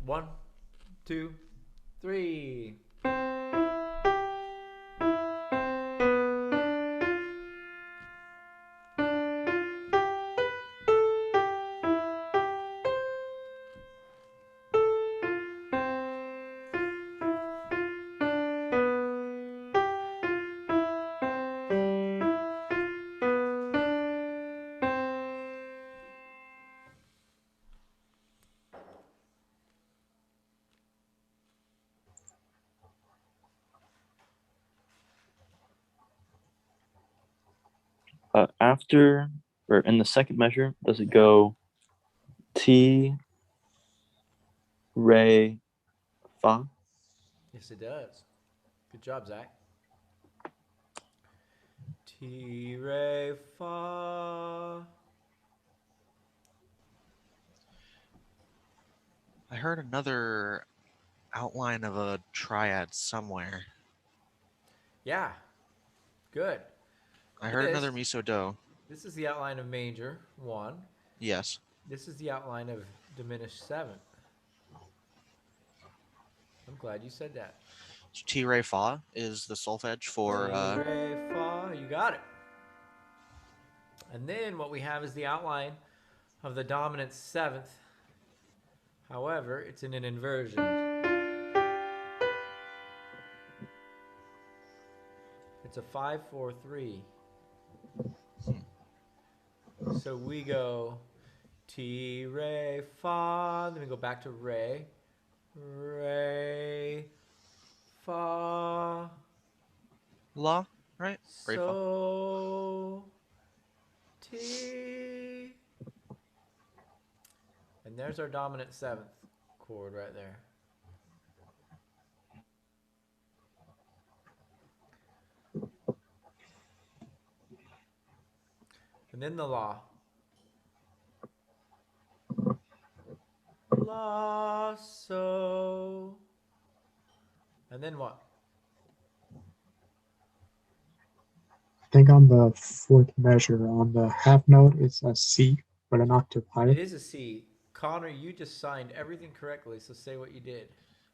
[SPEAKER 1] 1, 2, 3.
[SPEAKER 13] After or in the second measure, does it go Ti, Re, Fa?
[SPEAKER 1] Yes, it does. Good job, Zach. Ti, Re, Fa.
[SPEAKER 11] I heard another outline of a triad somewhere.
[SPEAKER 1] Yeah. Good.
[SPEAKER 11] I heard another Miso Do.
[SPEAKER 1] This is the outline of major 1.
[SPEAKER 11] Yes.
[SPEAKER 1] This is the outline of diminished 7. I'm glad you said that.
[SPEAKER 11] So Ti Re Fa is the solfege for.
[SPEAKER 1] Ti, Re, Fa. You got it. And then what we have is the outline of the dominant 7th. However, it's in an inversion. It's a 5-4-3. So we go T, Re, Fa. Then we go back to Re. Re, Fa.
[SPEAKER 11] La, right? Re, fa.
[SPEAKER 1] So, T. And there's our dominant 7th chord right there. And then the La. La, so. And then what?
[SPEAKER 12] I think on the fourth measure, on the half note, it's a C, but an octave higher.
[SPEAKER 1] It is a C. Connor, you just signed everything correctly, so say what you did.
[SPEAKER 11] It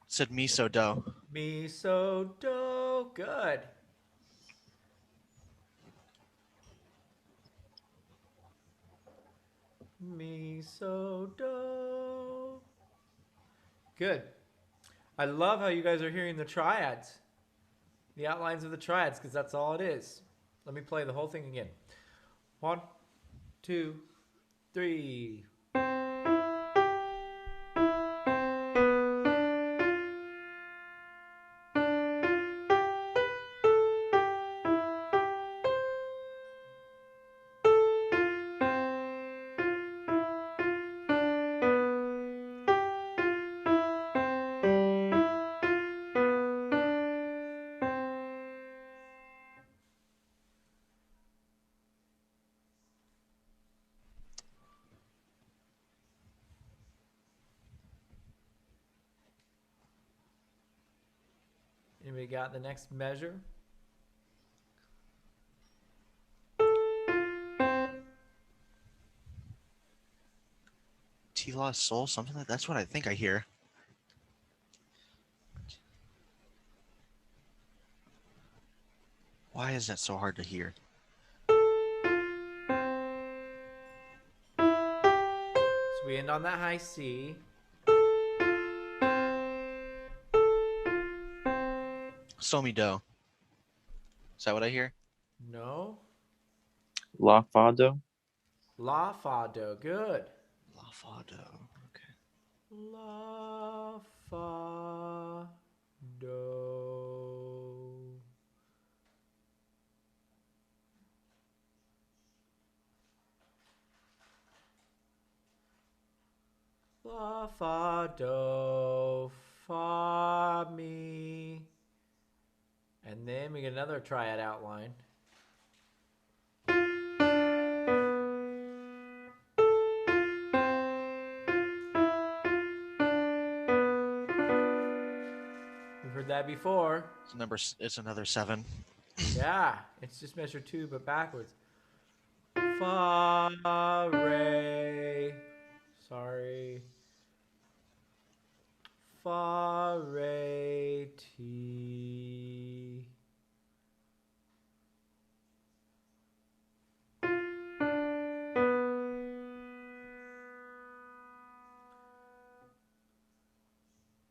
[SPEAKER 11] said mi, so, do.
[SPEAKER 1] Mi, so, do. Good. Mi, so, do. Good. I love how you guys are hearing the triads. The outlines of the triads, because that's all it is. Let me play the whole thing again. 1, 2, 3. Anybody got the next measure?
[SPEAKER 11] T, la, sol, something like that's what I think I hear. Why is that so hard to hear?
[SPEAKER 1] So we end on that high C.
[SPEAKER 11] Sol, mi, do. Is that what I hear?
[SPEAKER 1] No.
[SPEAKER 13] La, fa, do.
[SPEAKER 1] La, fa, do. Good.
[SPEAKER 11] La, fa, do. Okay.
[SPEAKER 1] La, fa, do. La, fa, do, fa, mi. And then we get another triad outline. We've heard that before.
[SPEAKER 11] It's another 7.
[SPEAKER 1] Yeah, it's just measure 2, but backwards. Fa, re. Sorry. Fa, re, ti.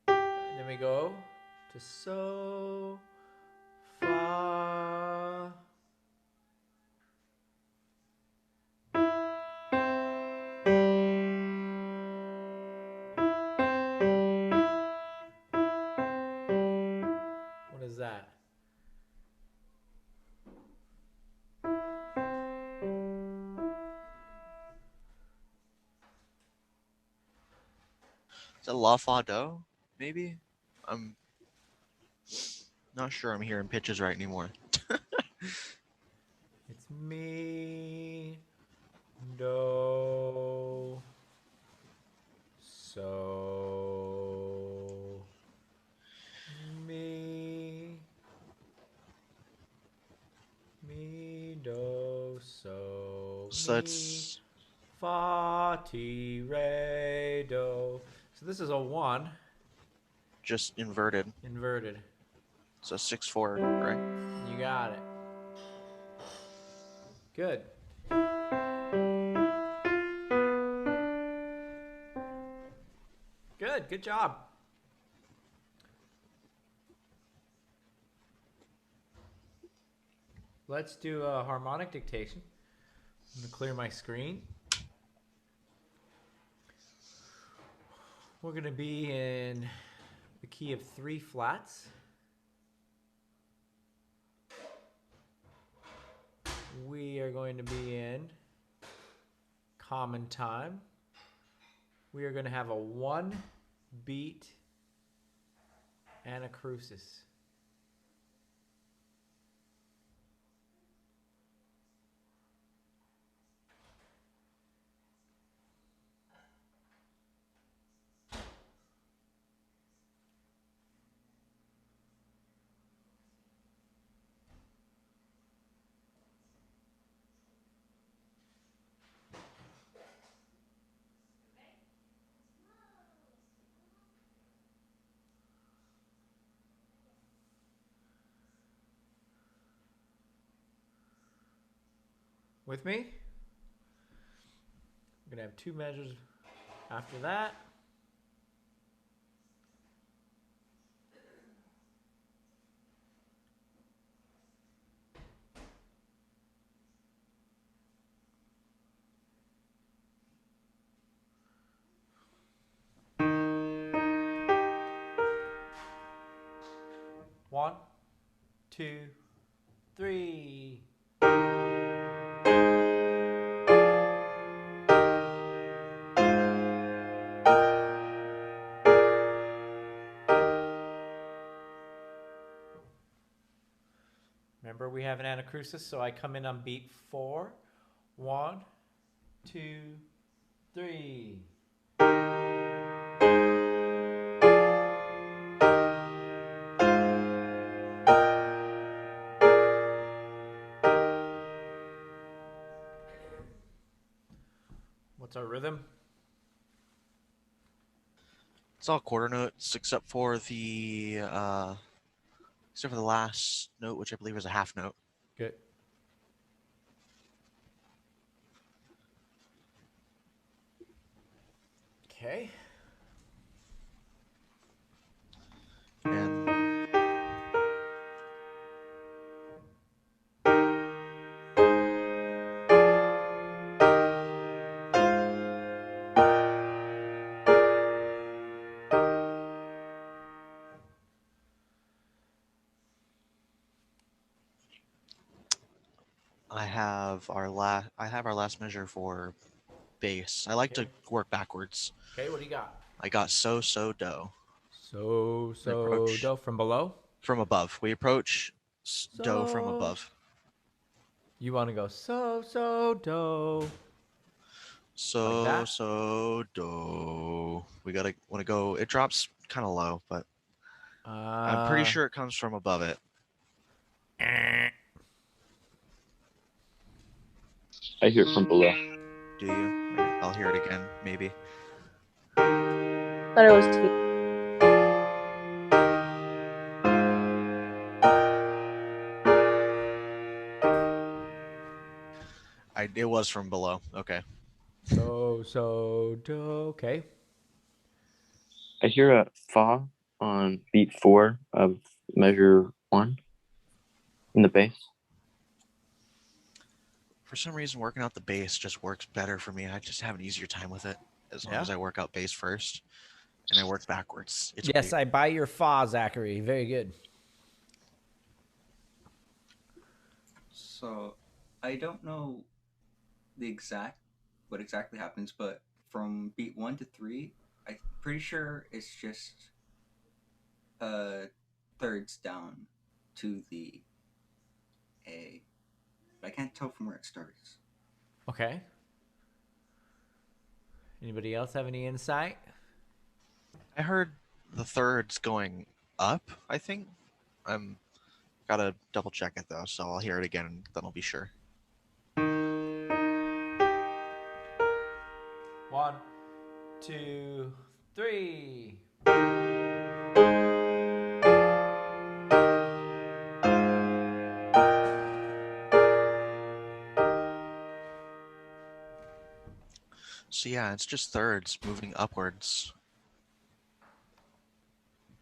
[SPEAKER 1] And then we go to so, fa. What is that?
[SPEAKER 11] Is that la, fa, do? Maybe? I'm not sure I'm hearing pitches right anymore.
[SPEAKER 1] It's mi, do, so, mi, do, so,
[SPEAKER 11] So
[SPEAKER 1] mi,
[SPEAKER 11] it's
[SPEAKER 1] fa, ti, re, do. So this is a 1
[SPEAKER 11] just inverted.
[SPEAKER 1] inverted.
[SPEAKER 11] So 6/4, right?
[SPEAKER 1] You got it. Good. Good job. Let's do a harmonic dictation. I'm going to clear my screen. We're going to be in the key of 3 flats. We are going to be in common time. We are going to have a 1 beat anacrusis. With me? We're going to have 2 measures after that. One, 2, 3. Remember, we have an anacrusis, so I come in on beat 4. 1, 2, 3. What's our rhythm?
[SPEAKER 11] It's all quarter notes except for the last note, which I believe is a half note.
[SPEAKER 1] Good. Okay.
[SPEAKER 11] And I have our last measure for bass. I like to work backwards.
[SPEAKER 1] Okay, what do you got?
[SPEAKER 11] I got so do.
[SPEAKER 1] So
[SPEAKER 11] approach
[SPEAKER 1] do from below?
[SPEAKER 11] From above. We approach do from above.
[SPEAKER 1] You want to go so do.
[SPEAKER 11] So
[SPEAKER 1] Like that?
[SPEAKER 11] so do. We want to go. It drops kind of low, but I'm pretty sure it comes from above it.
[SPEAKER 13] I hear it from below.
[SPEAKER 11] Do you? Right, I'll hear it again, maybe.
[SPEAKER 7] Thought it was T.
[SPEAKER 11] It was from below. Okay.
[SPEAKER 1] So do. Okay.
[SPEAKER 13] I hear a fa on beat 4 of measure 1 in the bass.
[SPEAKER 11] For some reason, working out the bass just works better for me. I just have an easier time with it as long as I work out bass first and I work backwards. It's
[SPEAKER 1] yes,
[SPEAKER 11] weird.
[SPEAKER 1] I buy your fa, Zachary. Very good.
[SPEAKER 10] So, I don't know what exactly happens, but from beat 1 to 3, I'm pretty sure it's just thirds down to the A. But I can't tell from where it starts.
[SPEAKER 1] Okay. Anybody else have any insight?
[SPEAKER 11] I heard the thirds going up, I think. I'm gotta double check it though, so I'll hear it again and then I'll be sure.
[SPEAKER 1] 1, 2, 3.
[SPEAKER 11] So yeah, it's just thirds moving upwards.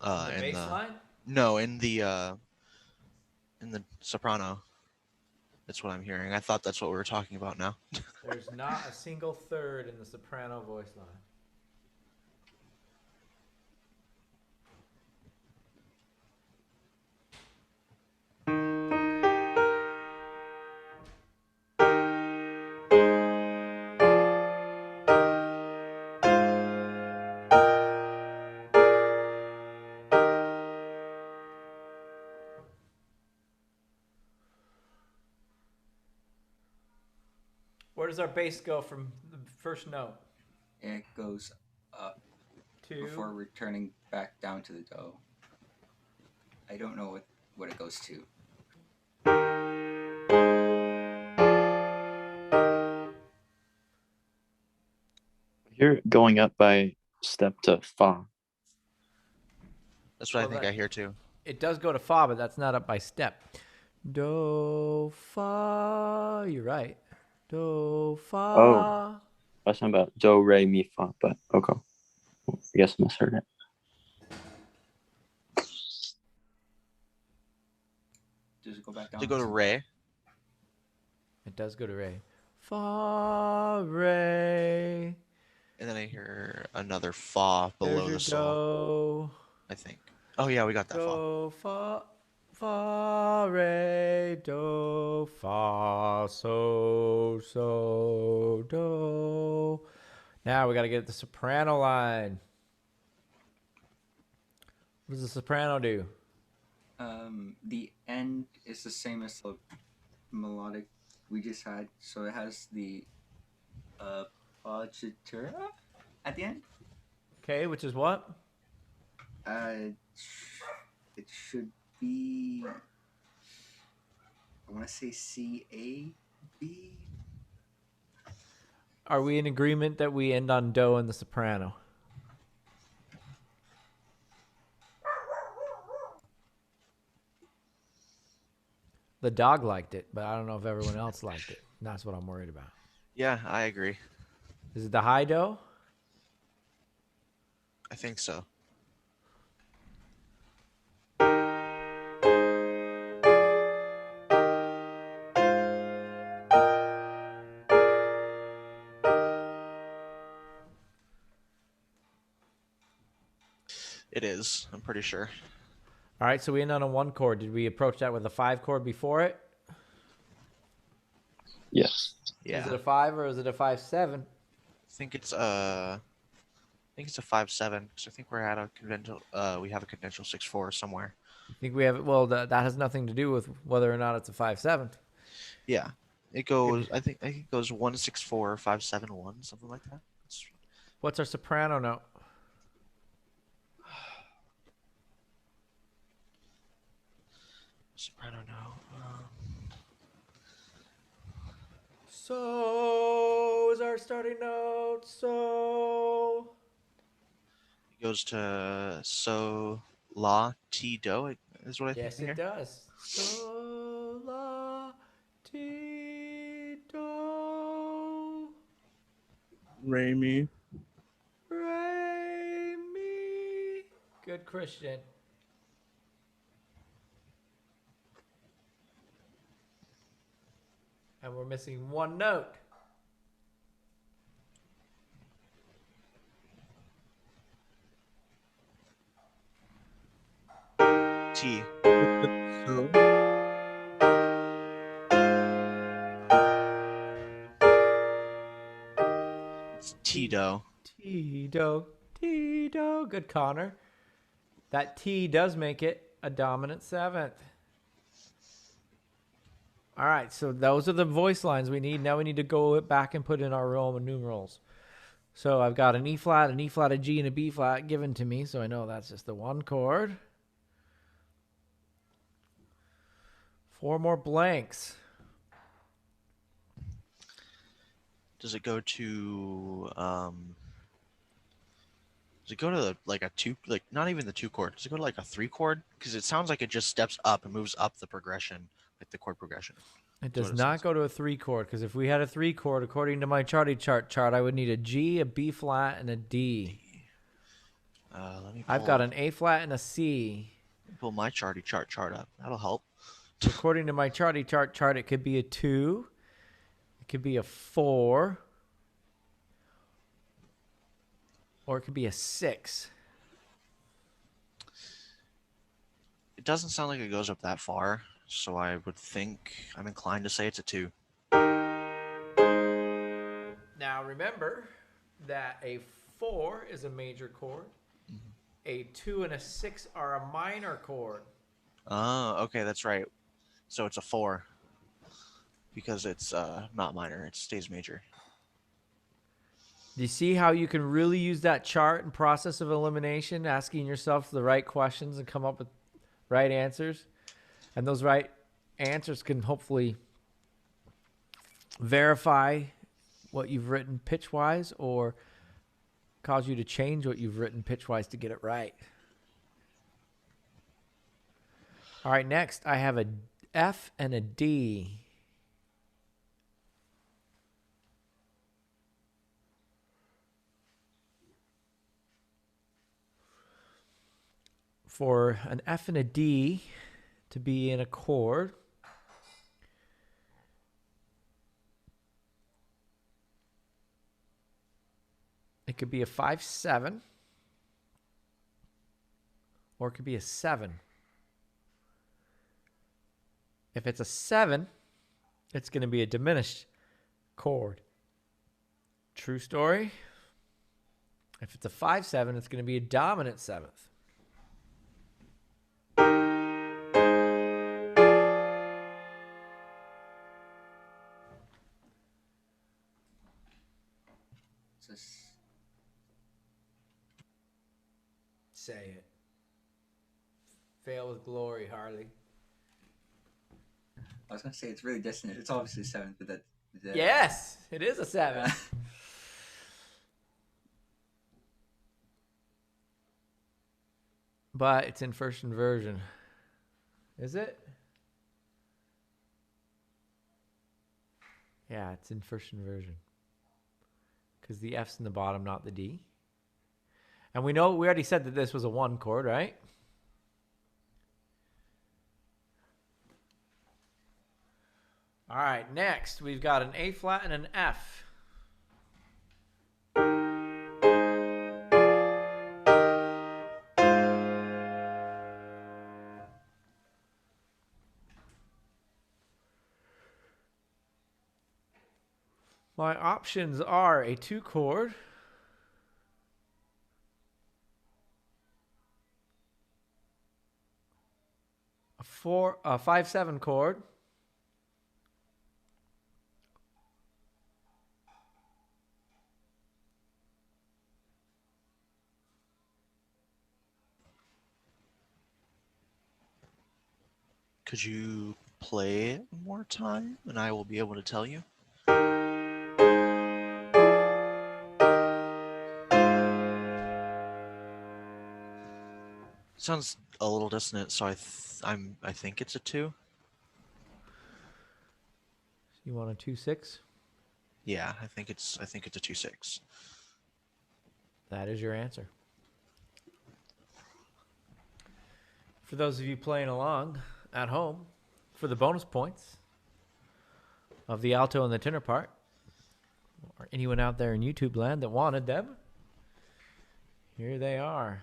[SPEAKER 1] In the bass line?
[SPEAKER 11] No, in the soprano. That's what I'm hearing. I thought that's what we were talking about now.
[SPEAKER 1] There's not a single third in the soprano voice line. Where does our bass go from the first note?
[SPEAKER 10] It goes up
[SPEAKER 1] To
[SPEAKER 10] before returning back down to the do. I don't know what it goes to.
[SPEAKER 13] You're going up by step to fa.
[SPEAKER 11] That's what
[SPEAKER 1] Well,
[SPEAKER 11] I think I hear too.
[SPEAKER 1] It does go to fa, but that's not up by step. Do, fa. You're right. Do, fa.
[SPEAKER 13] Oh, I was talking about do, re, mi, fa, but okay. I guess I misheard it.
[SPEAKER 10] Does it go back down?
[SPEAKER 11] Does it go to re?
[SPEAKER 1] It does go to re. Fa, re.
[SPEAKER 11] And then I hear another fa below
[SPEAKER 1] There's
[SPEAKER 11] the
[SPEAKER 1] your
[SPEAKER 11] sol.
[SPEAKER 1] do.
[SPEAKER 11] I think. Oh yeah, we got that fa.
[SPEAKER 1] Do, fa, fa, re, do, fa, so, do. Now we got to get the soprano line. What does the soprano do?
[SPEAKER 10] The end is the same as the melodic we just had, so it has the paginatura at the end.
[SPEAKER 1] Okay, which is what?
[SPEAKER 10] It should be. I want to say C-A-B.
[SPEAKER 1] Are we in agreement that we end on do and the soprano? The dog liked it, but I don't know if everyone else liked it. And that's what I'm worried about.
[SPEAKER 11] Yeah, I agree.
[SPEAKER 1] Is it the high do?
[SPEAKER 11] I think so. It is. I'm pretty sure.
[SPEAKER 1] All right, so we end on a 1 chord. Did we approach that with a 5 chord before it?
[SPEAKER 13] Yes.
[SPEAKER 11] Yeah.
[SPEAKER 1] Is it a 5 or is it a 5/7?
[SPEAKER 11] I think it's a 5/7 because I think we're at a conventional. We have a conventional 6/4 somewhere.
[SPEAKER 1] I think we have. Well, that has nothing to do with whether or not it's a 5/7.
[SPEAKER 11] Yeah, it goes. I think it goes 1/6/4, 5/7/1, something like that.
[SPEAKER 1] What's our soprano note?
[SPEAKER 11] Soprano note.
[SPEAKER 1] So is our starting note. So
[SPEAKER 11] It goes to so la ti do. Is what I think.
[SPEAKER 1] yes,
[SPEAKER 11] here.
[SPEAKER 1] it does. So la ti do
[SPEAKER 5] Re mi.
[SPEAKER 1] re mi. Good Christian. And we're missing 1 note.
[SPEAKER 11] T. It's T do.
[SPEAKER 1] T do. T do. Good, Connor. That T does make it a dominant 7th. All right, so those are the voice lines we need. Now we need to go back and put in our Roman numerals. So I've got an E flat, an E flat, a G, and a B flat given to me, so I know that's just the 1 chord. 4 more blanks.
[SPEAKER 11] Does it go to Does it go to like a 2, like not even the 2 chord? Does it go to like a 3 chord? Because it sounds like it just steps up and moves up the progression, like the chord progression.
[SPEAKER 1] It does not go to a 3 chord, because if we had a 3 chord, according to my chart, I would need a G, a B flat, and a D.
[SPEAKER 11] Let me
[SPEAKER 1] I've got an A flat and a C.
[SPEAKER 11] pull my chart up. That'll help.
[SPEAKER 1] According to my chart, it could be a 2. It could be a 4. Or it could be a 6.
[SPEAKER 11] It doesn't sound like it goes up that far, so I would think I'm inclined to say it's a 2.
[SPEAKER 1] Now remember that a 4 is a major chord.
[SPEAKER 11] Mm-hmm.
[SPEAKER 1] A 2 and a 6 are a minor chord.
[SPEAKER 11] Oh, okay, that's right. So it's a 4. because it's not minor, it stays major.
[SPEAKER 1] Do you see how you can really use that chart and process of elimination, asking yourself the right questions and come up with right answers? And those right answers can hopefully verify what you've written pitch-wise or cause you to change what you've written pitch-wise to get it right. All right, next I have a F and a D. For an F and a D to be in a chord, it could be a 5/7 or it could be a 7. If it's a 7, it's going to be a diminished chord. True story. If it's a 5/7, it's going to be a dominant seventh. Say it. Fail with glory, Harley.
[SPEAKER 10] I was gonna say it's really dissonant. It's obviously 7th, but that.
[SPEAKER 1] Yes, it is a 7. But it's in first inversion. Is it? Yeah, it's in first inversion. Because the F's in the bottom, not the D. And we already said that this was a 1 chord, right? All right, next we've got an A flat and an F. My options are a 2 chord, a 5/7 chord,
[SPEAKER 11] Could you play it one more time and I will be able to tell you? Sounds a little dissonant, so I think it's a 2.
[SPEAKER 1] You want a 2/6?
[SPEAKER 11] Yeah, I think it's a 2/6.
[SPEAKER 1] That is your answer. For those of you playing along at home, for the bonus points of the alto and the tenor part, or anyone out there in YouTube land that wanted them, here they are.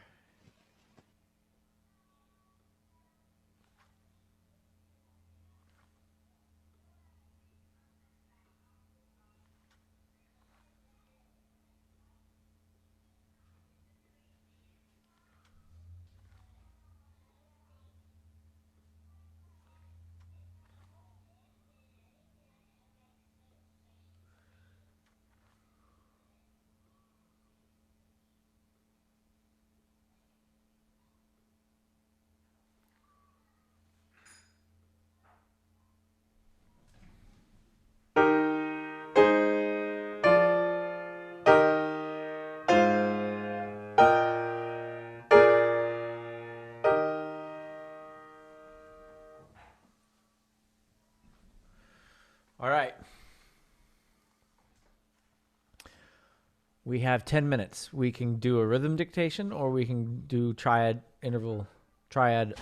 [SPEAKER 1] All right. We have 10 minutes. We can do a rhythm dictation or we can do triad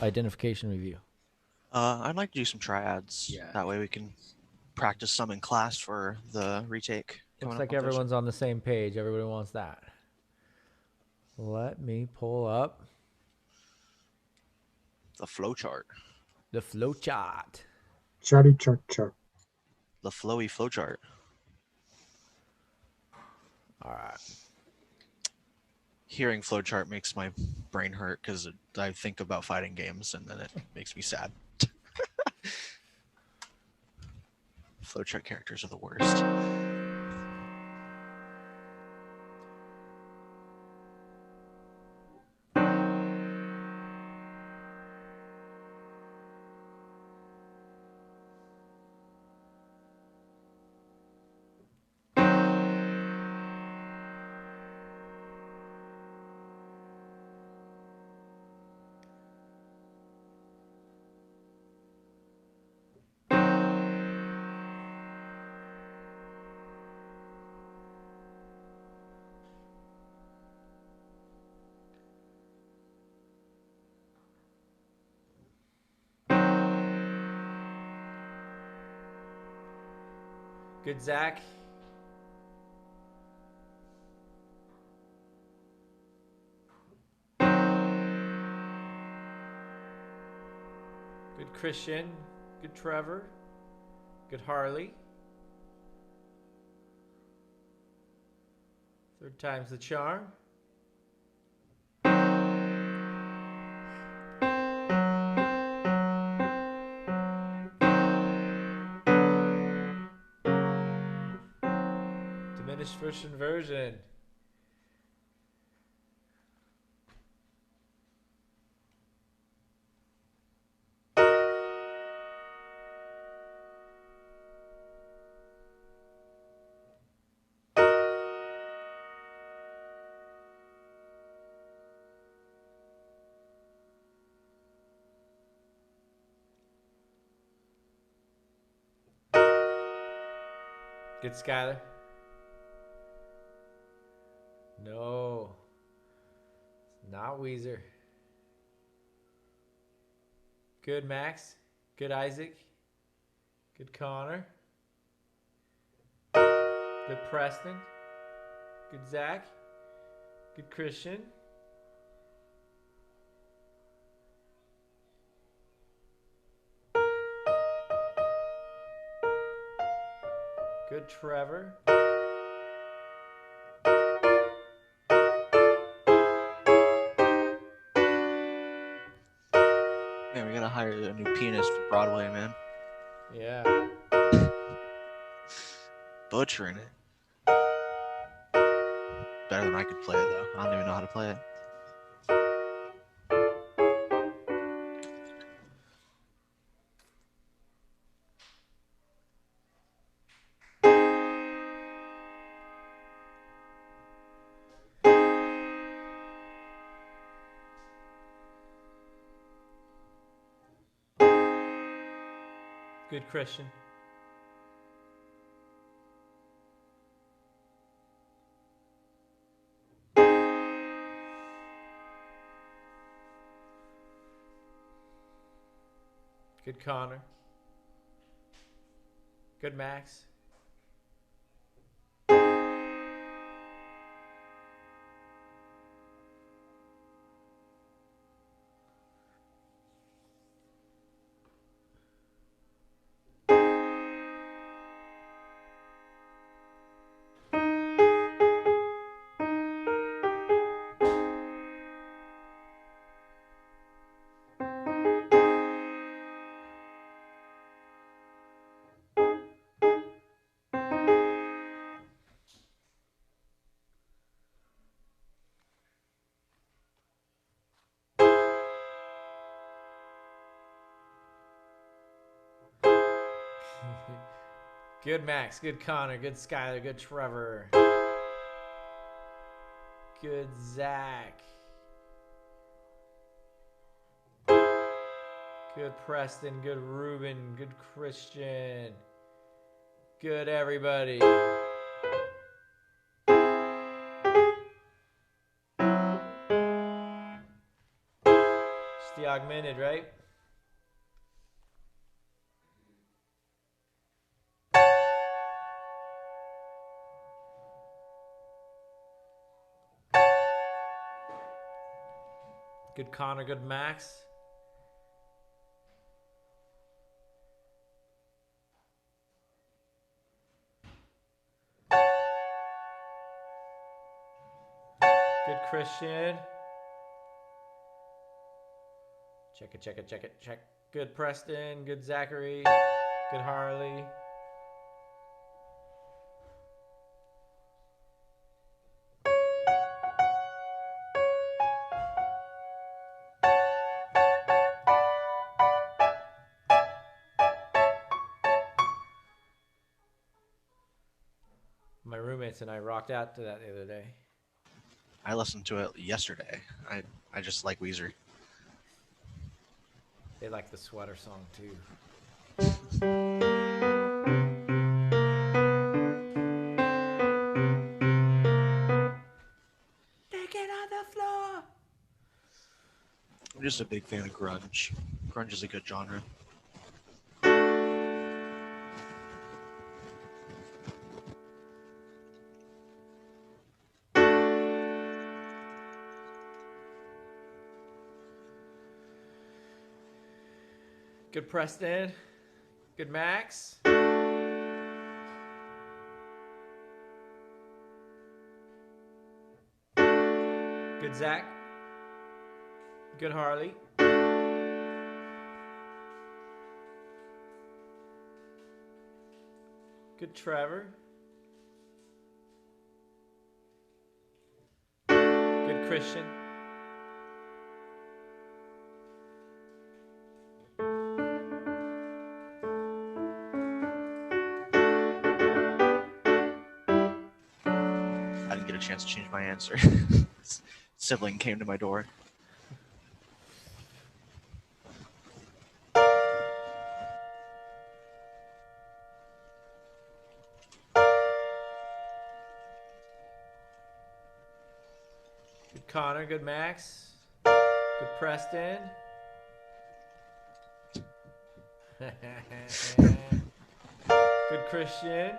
[SPEAKER 1] identification review.
[SPEAKER 11] I'd like to do some triads.
[SPEAKER 10] Yeah.
[SPEAKER 11] That way we can practice some in class for the retake.
[SPEAKER 1] Looks like everyone's on the same page. Everybody wants that. Let me pull up
[SPEAKER 11] the flow chart.
[SPEAKER 1] The flow chart.
[SPEAKER 12] Charty chart chart.
[SPEAKER 11] The flowy flow chart.
[SPEAKER 1] All right.
[SPEAKER 11] Hearing flowchart makes my brain hurt because I think about fighting games and then it makes me sad. flowchart characters are the worst.
[SPEAKER 1] Good, Zach. Good, Christian. Good, Trevor. Good, Harley. Third time's the charm. Diminished first inversion. Good, Skylar. No. It's not Weezer. Good, Max. Good, Isaac. Good, Connor. Good, Preston. Good, Zach. Good, Christian. Good, Trevor.
[SPEAKER 11] Man, we gotta hire a new pianist for Broadway, man.
[SPEAKER 1] Yeah.
[SPEAKER 11] Butchering it. Better than I could play it, though. I don't even know how to play it.
[SPEAKER 1] Good, Christian. Good, Connor. Good, Max. Good, Max. Good, Connor. Good, Skylar. Good, Trevor. Good, Zach. Good, Preston. Good, Ruben. Good, Christian. Good, everybody. Just the augmented, right? Good, Connor. Good, Max. Good, Christian. Check it, check it, check it, check. Good, Preston. Good, Zachary. Good, Harley. Limits, and I rocked out to that the other day.
[SPEAKER 11] I listened to it yesterday. I just like Weezer.
[SPEAKER 1] They like the sweater song too. Take it on the floor.
[SPEAKER 11] I'm just a big fan of grunge. Grunge is a good genre.
[SPEAKER 1] Good Preston. Good Max. Good Zach. Good Harley. Good Trevor. Good Christian.
[SPEAKER 11] I didn't get a chance to change my answer. Sibling came to my door.
[SPEAKER 1] Good Connor. Good Max. Good Preston. Good Christian.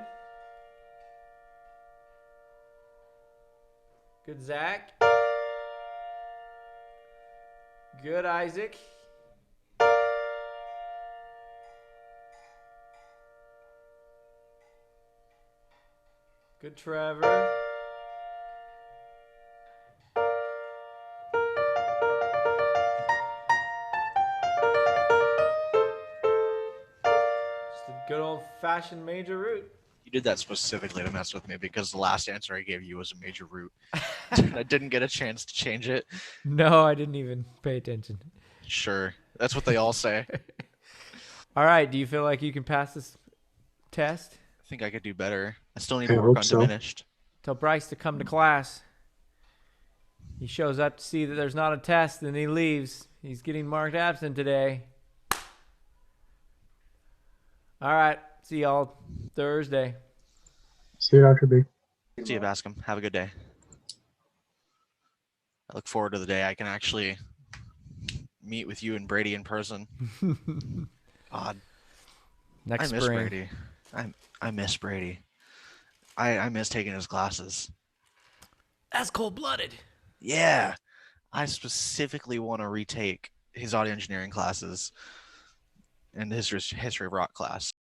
[SPEAKER 1] Good Zach. Good Isaac. Good Trevor. Just a good old-fashioned major root.
[SPEAKER 11] You did that specifically to mess with me because the last answer I gave you was a major root. I didn't get a chance to change it.
[SPEAKER 1] No, I didn't even pay attention.
[SPEAKER 11] Sure. That's what they all say.
[SPEAKER 1] All right. Do you feel like you can pass this test?
[SPEAKER 11] I think I could do better. I still need
[SPEAKER 12] I
[SPEAKER 11] to work
[SPEAKER 12] hope
[SPEAKER 11] on
[SPEAKER 12] so.
[SPEAKER 11] diminished.
[SPEAKER 1] Tell Bryce to come to class. He shows up to see that there's not a test, and he leaves. He's getting marked absent today. All right. See y'all Thursday.
[SPEAKER 12] See you, Dr. B.
[SPEAKER 11] See you, Bascom. Have a good day. I look forward to the day I can actually meet with you and Brady in person. God.
[SPEAKER 1] Next
[SPEAKER 11] I miss
[SPEAKER 1] spring.
[SPEAKER 11] Brady. I miss Brady. I miss taking his classes.
[SPEAKER 1] That's cold-blooded.
[SPEAKER 11] Yeah. I specifically want to retake his audio engineering classes and his history of rock class.